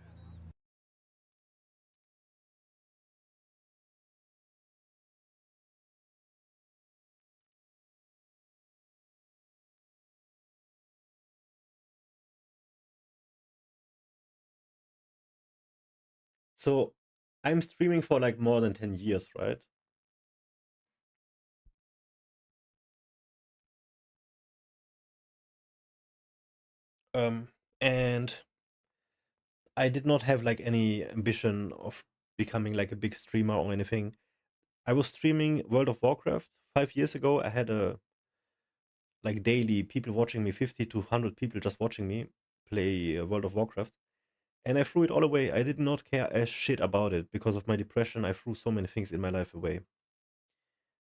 So I'm streaming for like more than 10 years, right? And I did not have like any ambition of becoming like a big streamer or anything. I was streaming World of Warcraft 5 years ago. I had a like daily people watching me, 50 to 100 people just watching me play World of Warcraft. And I threw it all away. I did not care a shit about it because of my depression. I threw so many things in my life away.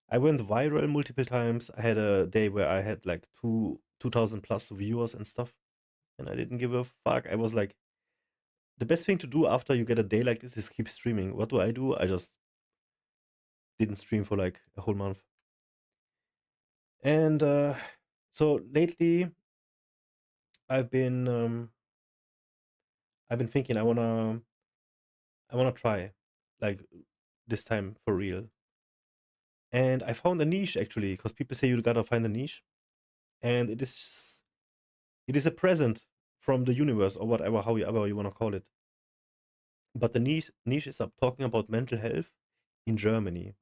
I went viral multiple times. I had a day where I had like 2,000 plus viewers and stuff. And I didn't give a fuck. I was like, the best thing to do after you get a day like this is keep streaming. What do? I just didn't stream for like a whole month. And so lately, I've been thinking I wanna try like this time for real. And I found a niche actually, because people say you gotta find a niche, and it is a present from the universe or whatever, however you wanna call it. But the niche is talking about mental health in Germany.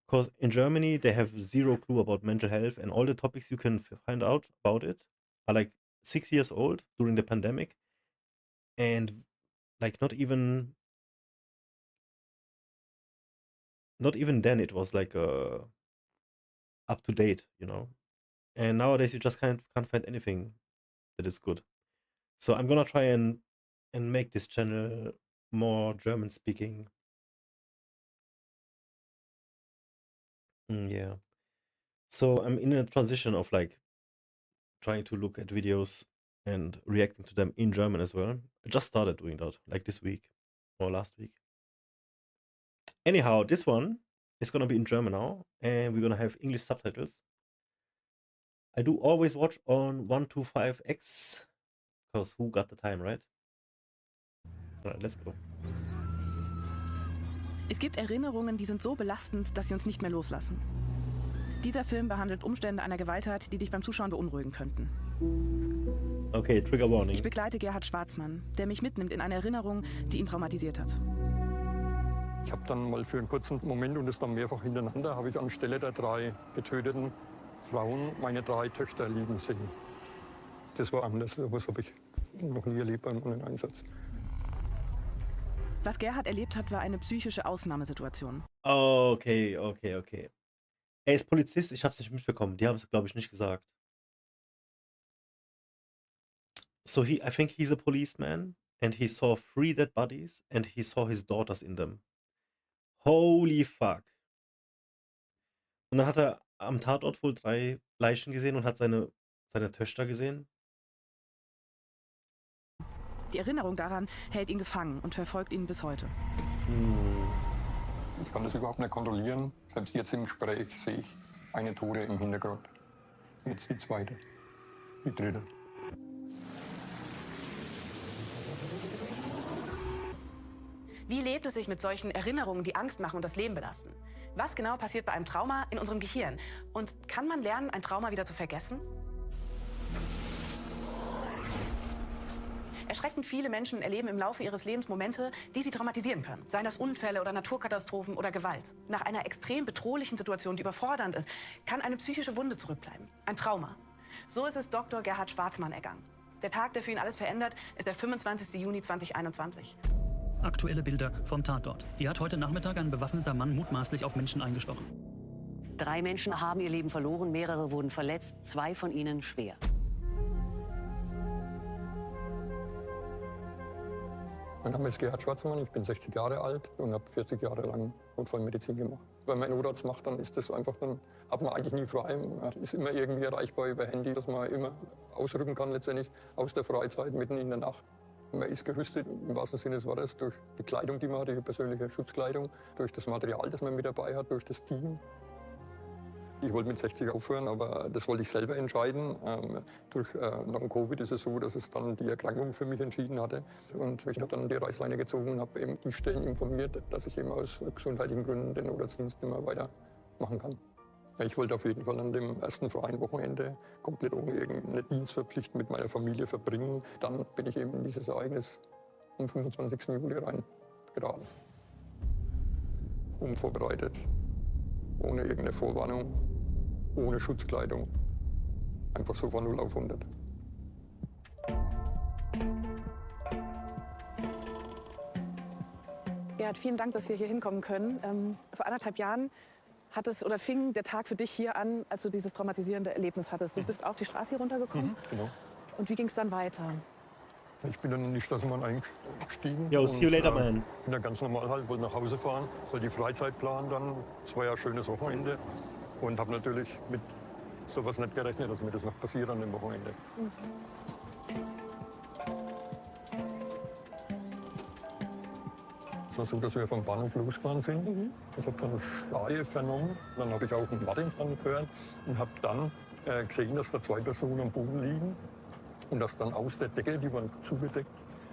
Because in Germany they have zero clue about mental health, and all the topics you can find out about it are like 6 years old during the pandemic, and like not even then it was like up to date, you know. And nowadays you just can't find anything that is good. So I'm gonna try and make this channel more German speaking. Yeah. So I'm in a transition of like trying to look at videos and reacting to them in German as well. I just started doing that like this week or last week. Anyhow, this one is gonna be in German now, and we're gonna have English subtitles. I do always watch on 125x, because who got the time, right? Alright, let's go. Es gibt Erinnerungen, die sind so belastend, dass sie uns nicht mehr loslassen. Dieser Film behandelt Umstände einer Gewalttat, die dich beim Zuschauen beunruhigen könnten. Okay, Trigger Warning. Ich begleite Gerhard Schwarzmann, der mich mitnimmt in eine Erinnerung, die ihn traumatisiert hat. Ich habe dann mal für einen kurzen Moment und es dann mehrfach hintereinander, habe ich anstelle der 3 getöteten Frauen meine 3 Töchter liegen sehen. Das war anders, was habe ich noch nie erlebt beim Einsatz. Was Gerhard erlebt hat, war eine psychische Ausnahmesituation. Okay. Er ist Polizist, ich hab's nicht mitbekommen. Die haben es, glaube ich, nicht gesagt. So I think he's a policeman, and he saw 3 dead bodies, and he saw his daughters in them. Holy fuck. Und dann hat er am Tatort wohl 3 Leichen gesehen und hat seine Töchter gesehen. Die Erinnerung daran hält ihn gefangen und verfolgt ihn bis heute. Ich kann das überhaupt nicht kontrollieren. Selbst jetzt im Gespräch sehe ich eine Tote im Hintergrund. Jetzt die 2., die 3. Wie lebt es sich mit solchen Erinnerungen, die Angst machen und das Leben belasten? Was genau passiert bei einem Trauma in unserem Gehirn? Und kann man lernen, ein Trauma wieder zu vergessen? Erschreckend viele Menschen erleben im Laufe ihres Lebens Momente, die sie traumatisieren können. Seien das Unfälle oder Naturkatastrophen oder Gewalt. Nach einer extrem bedrohlichen Situation, die überfordernd ist, kann eine psychische Wunde zurückbleiben. Ein Trauma. So ist es Dr. Gerhard Schwarzmann ergangen. Der Tag, der für ihn alles verändert, ist der 25. Juni 2021. Aktuelle Bilder vom Tatort. Hier hat heute Nachmittag ein bewaffneter Mann mutmaßlich auf Menschen eingestochen. 3 Menschen haben ihr Leben verloren, mehrere wurden verletzt, 2 von ihnen schwer. Mein Name ist Gerhard Schwarzmann, ich bin 60 Jahre alt und habe 40 Jahre lang Notfallmedizin gemacht. Wenn man einen Notarzt macht, dann ist das einfach, dann hat man eigentlich nie frei. Man ist immer irgendwie erreichbar über Handy, dass man immer ausrücken kann letztendlich aus der Freizeit mitten in der Nacht. Man ist gerüstet, im wahrsten Sinne des Wortes, durch die Kleidung, die man hat, die persönliche Schutzkleidung, durch das Material, das man mit dabei hat, durch das Team. Ich wollte mit 60 aufhören, aber das wollte ich selber entscheiden. Nach dem Covid ist es so, dass es dann die Erkrankung für mich entschieden hatte. Und ich habe dann die Reißleine gezogen und habe eben die Stellen informiert, dass ich eben aus gesundheitlichen Gründen den Notarztdienst nicht mehr weitermachen kann. Ich wollte auf jeden Fall an dem ersten freien Wochenende komplett ohne irgendeine Dienstverpflichtung mit meiner Familie verbringen. Dann bin ich eben in dieses Ereignis am 25. Juli reingeraten. Unvorbereitet, ohne irgendeine Vorwarnung, ohne Schutzkleidung. Einfach so von 0 auf 100. Gerhard, vielen Dank, dass wir hier hinkommen können. Vor 1,5 Jahren fing der Tag für dich hier an, als du dieses traumatisierende Erlebnis hattest. Du bist auf die Straße hier runtergekommen. Genau. Und wie ging es dann weiter? Ich bin dann in die Straßenbahn eingestiegen. Yo, see you later, man. Bin dann ganz normal halt, wollte nach Hause fahren, wollte die Freizeit planen dann. Es war ja ein schönes Wochenende. Und habe natürlich mit sowas nicht gerechnet, dass mir das noch passiert an dem Wochenende. Es war so, dass wir vom Bahnhof losgefahren sind. Ich habe dann Schreie vernommen. Dann habe ich auch einen Martinshorn gehört und habe dann gesehen, dass da 2 Personen am Boden liegen. Und dass dann aus der Decke, die waren zugedeckt,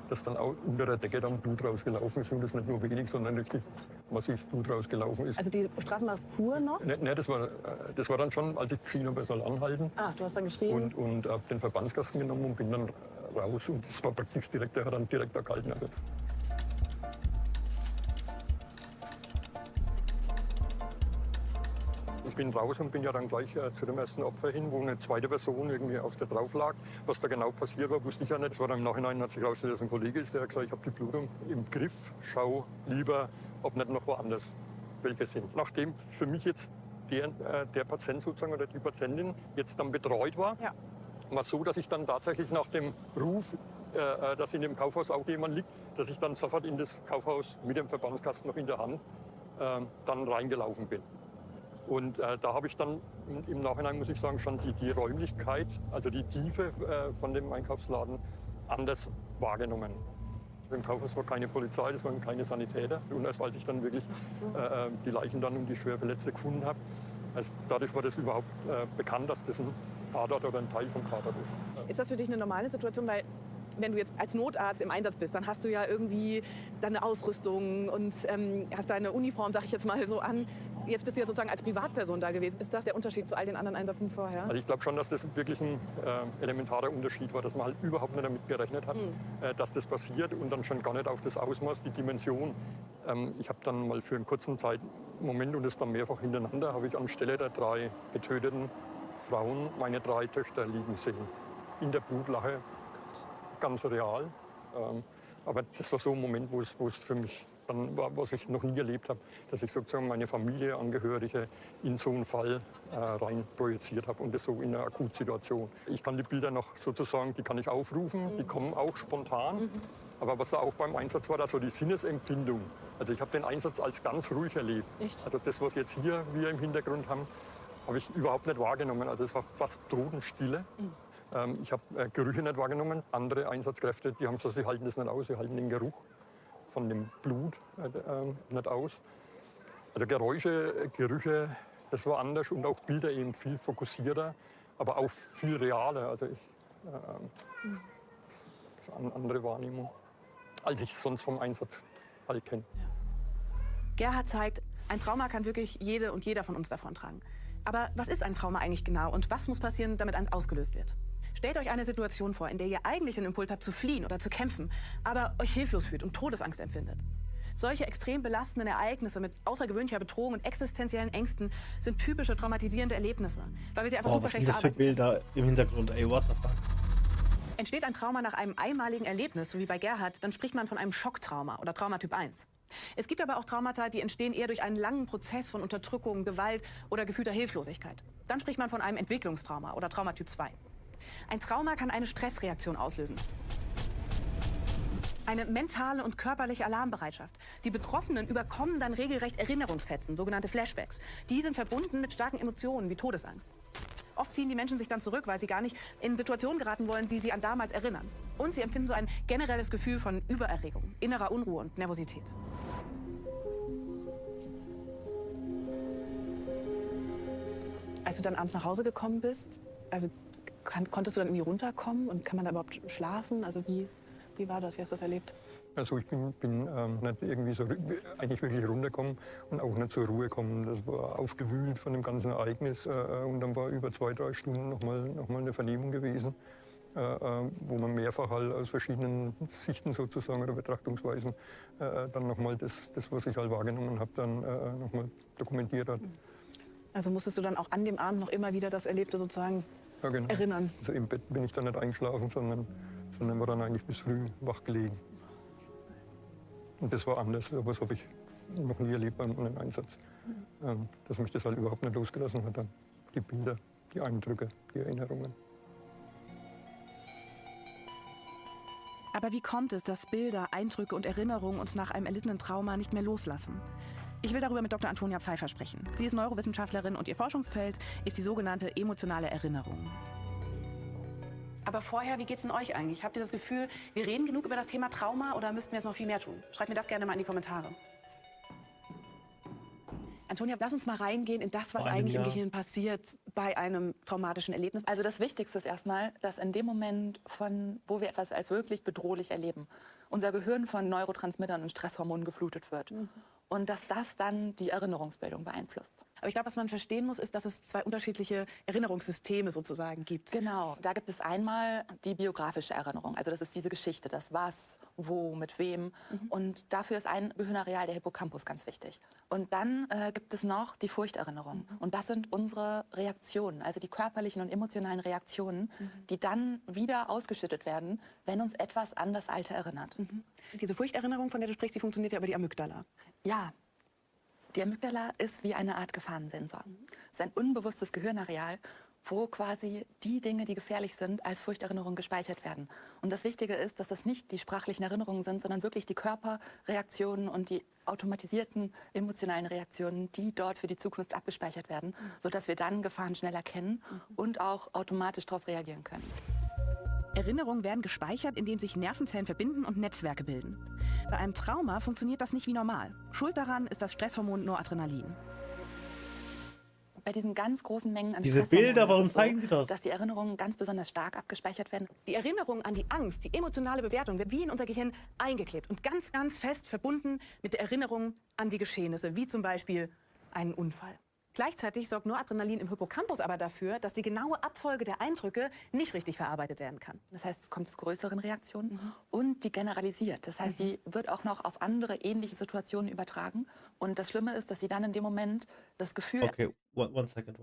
dass dann auch unter der Decke dann Blut rausgelaufen ist. Und das nicht nur wenig, sondern richtig massiv Blut rausgelaufen ist. Also die Straßenbahn fuhr noch? Ne, das war dann schon, als ich geschrien habe, er soll anhalten. Ah, du hast dann geschrien? Und habe den Verbandskasten genommen und bin dann raus. Und das war praktisch direkt, der hat dann direkt erkalten. Also. Ich bin raus und bin ja dann gleich zu dem ersten Opfer hin, wo eine zweite Person irgendwie auf der drauf lag. Was da genau passiert war, wusste ich ja nicht. Es war dann im Nachhinein, hat sich herausgestellt, dass ein Kollege ist, der hat gesagt, ich habe die Blutung im Griff, schau lieber, ob nicht noch woanders welche sind. Nachdem für mich jetzt der Patient sozusagen oder die Patientin jetzt dann betreut war, war es so, dass ich dann tatsächlich nach dem Ruf, dass in dem Kaufhaus auch jemand liegt, dass ich dann sofort in das Kaufhaus mit dem Verbandskasten noch in der Hand dann reingelaufen bin. Und da habe ich dann im Nachhinein, muss ich sagen, schon die Räumlichkeit, also die Tiefe von dem Einkaufsladen anders wahrgenommen. Im Kaufhaus war keine Polizei, das waren keine Sanitäter. Und erst als ich dann wirklich die Leichen dann und die schwer Verletzte gefunden habe, dadurch war das überhaupt bekannt, dass das ein Tatort oder ein Teil vom Tatort ist. Ist das für dich eine normale Situation? Weil wenn du jetzt als Notarzt im Einsatz bist, dann hast du ja irgendwie deine Ausrüstung und hast deine Uniform, sag ich jetzt mal so an. Jetzt bist du ja sozusagen als Privatperson da gewesen. Ist das der Unterschied zu all den anderen Einsätzen vorher? Also ich glaube schon, dass das wirklich ein elementarer Unterschied war, dass man halt überhaupt nicht damit gerechnet hat, dass das passiert und dann schon gar nicht auch das Ausmaß, die Dimension. Ich habe dann mal für einen kurzen Moment und das dann mehrfach hintereinander, habe ich anstelle der 3 getöteten Frauen meine 3 Töchter liegen sehen. In der Blutlache, ganz real. Aber das war so ein Moment, wo es für mich dann war, was ich noch nie erlebt habe, dass ich sozusagen meine Familie, Angehörige in so einen Fall rein projiziert habe und das so in einer Akutsituation. Ich kann die Bilder noch sozusagen, die kann ich aufrufen, die kommen auch spontan. Aber was da auch beim Einsatz war, das so die Sinnesempfindung. Also ich habe den Einsatz als ganz ruhig erlebt. Echt? Also das, was jetzt hier wir im Hintergrund haben, habe ich überhaupt nicht wahrgenommen. Also es war fast Totenstille. Ich habe Gerüche nicht wahrgenommen. Andere Einsatzkräfte, die haben gesagt, sie halten das nicht aus, sie halten den Geruch von dem Blut nicht aus. Also Geräusche, Gerüche, das war anders und auch Bilder eben viel fokussierter, aber auch viel realer. Also das ist eine andere Wahrnehmung, als ich sonst vom Einsatz halt kenne. Gerhard zeigt, ein Trauma kann wirklich jede und jeder von uns davontragen. Aber was ist ein Trauma eigentlich genau und was muss passieren, damit eins ausgelöst wird? Stellt euch eine Situation vor, in der ihr eigentlich den Impuls habt zu fliehen oder zu kämpfen, aber euch hilflos fühlt und Todesangst empfindet. Solche extrem belastenden Ereignisse mit außergewöhnlicher Bedrohung und existenziellen Ängsten sind typische traumatisierende Erlebnisse, weil wir sie einfach super was schlecht sind das für verarbeiten. Bilder im Hintergrund? Ey, what the fuck? Entsteht ein Trauma nach einem einmaligen Erlebnis, so wie bei Gerhard, dann spricht man von einem Schocktrauma oder Traumatyp 1. Es gibt aber auch Traumata, die entstehen eher durch einen langen Prozess von Unterdrückung, Gewalt oder gefühlter Hilflosigkeit. Dann spricht man von einem Entwicklungstrauma oder Traumatyp 2. Ein Trauma kann eine Stressreaktion auslösen. Eine mentale und körperliche Alarmbereitschaft. Die Betroffenen überkommen dann regelrecht Erinnerungsfetzen, sogenannte Flashbacks. Die sind verbunden mit starken Emotionen wie Todesangst. Oft ziehen die Menschen sich dann zurück, weil sie gar nicht in Situationen geraten wollen, die sie an damals erinnern. Und sie empfinden so ein generelles Gefühl von Übererregung, innerer Unruhe und Nervosität. Als du dann abends nach Hause gekommen bist, also konntest du dann irgendwie runterkommen und kann man da überhaupt schlafen? Also wie war das? Wie hast du das erlebt? Also ich bin nicht irgendwie so eigentlich wirklich runtergekommen und auch nicht zur Ruhe gekommen. Das war aufgewühlt von dem ganzen Ereignis und dann war über 2-3 Stunden noch mal eine Vernehmung gewesen, wo man mehrfach halt aus verschiedenen Sichten sozusagen oder Betrachtungsweisen dann noch mal das, was ich halt wahrgenommen habe, dann noch mal dokumentiert hat. Also musstest du dann auch an dem Abend noch immer wieder das Erlebte sozusagen erinnern? Also im Bett bin ich dann nicht eingeschlafen, sondern war dann eigentlich bis früh wach gelegen. Und das war anders, aber das habe ich noch nie erlebt beim Einsatz. Dass mich das halt überhaupt nicht losgelassen hat. Dann die Bilder, die Eindrücke, die Erinnerungen. Aber wie kommt es, dass Bilder, Eindrücke und Erinnerungen uns nach einem erlittenen Trauma nicht mehr loslassen? Ich will darüber mit Dr. Antonia Pfeiffer sprechen. Sie ist Neurowissenschaftlerin und ihr Forschungsfeld ist die sogenannte emotionale Erinnerung. Aber vorher, wie geht's denn euch eigentlich? Habt ihr das Gefühl, wir reden genug über das Thema Trauma oder müssten wir jetzt noch viel mehr tun? Schreibt mir das gerne mal in die Kommentare. Antonia, lass uns mal reingehen in das, was Vor einem eigentlich im Jahr. Gehirn passiert bei einem traumatischen Erlebnis. Also das Wichtigste ist erstmal, dass in dem Moment, wo wir etwas als wirklich bedrohlich erleben, unser Gehirn von Neurotransmittern und Stresshormonen geflutet wird. Und dass das dann die Erinnerungsbildung beeinflusst. Aber ich glaube, was man verstehen muss, ist, dass es zwei unterschiedliche Erinnerungssysteme sozusagen gibt. Genau, da gibt es einmal die biografische Erinnerung. Also das ist diese Geschichte, das was, wo, mit wem. Und dafür ist ein Gehirnareal, der Hippocampus, ganz wichtig. Und dann gibt es noch die Furchterinnerung. Und das sind unsere Reaktionen, also die körperlichen und emotionalen Reaktionen, die dann wieder ausgeschüttet werden, wenn uns etwas an das Alte erinnert. Diese Furchterinnerung, von der du sprichst, die funktioniert ja über die Amygdala. Ja, die Amygdala ist wie eine Art Gefahrensensor. Es ist ein unbewusstes Gehirnareal, wo quasi die Dinge, die gefährlich sind, als Furchterinnerung gespeichert werden. Und das Wichtige ist, dass das nicht die sprachlichen Erinnerungen sind, sondern wirklich die Körperreaktionen und die automatisierten emotionalen Reaktionen, die dort für die Zukunft abgespeichert werden, sodass wir dann Gefahren schnell erkennen und auch automatisch darauf reagieren können. Erinnerungen werden gespeichert, indem sich Nervenzellen verbinden und Netzwerke bilden. Bei einem Trauma funktioniert das nicht wie normal. Schuld daran ist das Stresshormon Noradrenalin. Bei diesen ganz großen Mengen an Diese Stresshormonen Bilder, ist warum es so, zeigen die das? dass die Erinnerungen ganz besonders stark abgespeichert werden. Die Erinnerung an die Angst, die emotionale Bewertung wird wie in unser Gehirn eingeklebt und ganz, ganz fest verbunden mit der Erinnerung an die Geschehnisse, wie zum Beispiel einen Unfall. Gleichzeitig sorgt Noradrenalin im Hippocampus aber dafür, dass die genaue Abfolge der Eindrücke nicht richtig verarbeitet werden kann. Das heißt, es kommt zu größeren Reaktionen und die generalisiert. Das heißt, die wird auch noch auf andere ähnliche Situationen übertragen. Und das Schlimme ist, dass sie dann in dem Moment das Gefühl... Okay, one second.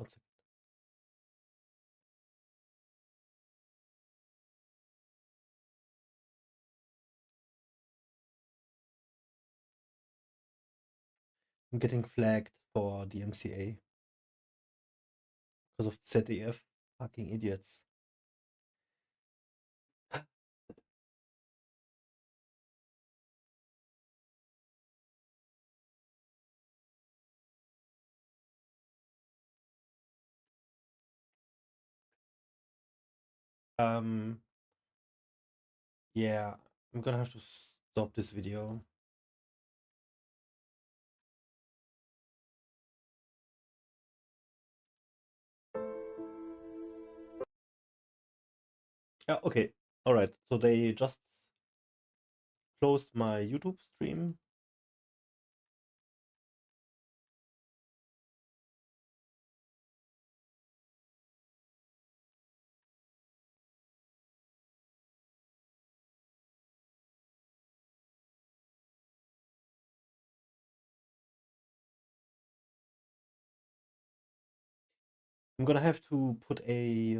I'm getting flagged for DMCA because of ZDF fucking idiots. Yeah, I'm gonna have to stop this video. Yeah, okay. Alright, so they just closed my YouTube stream. I'm gonna have to put a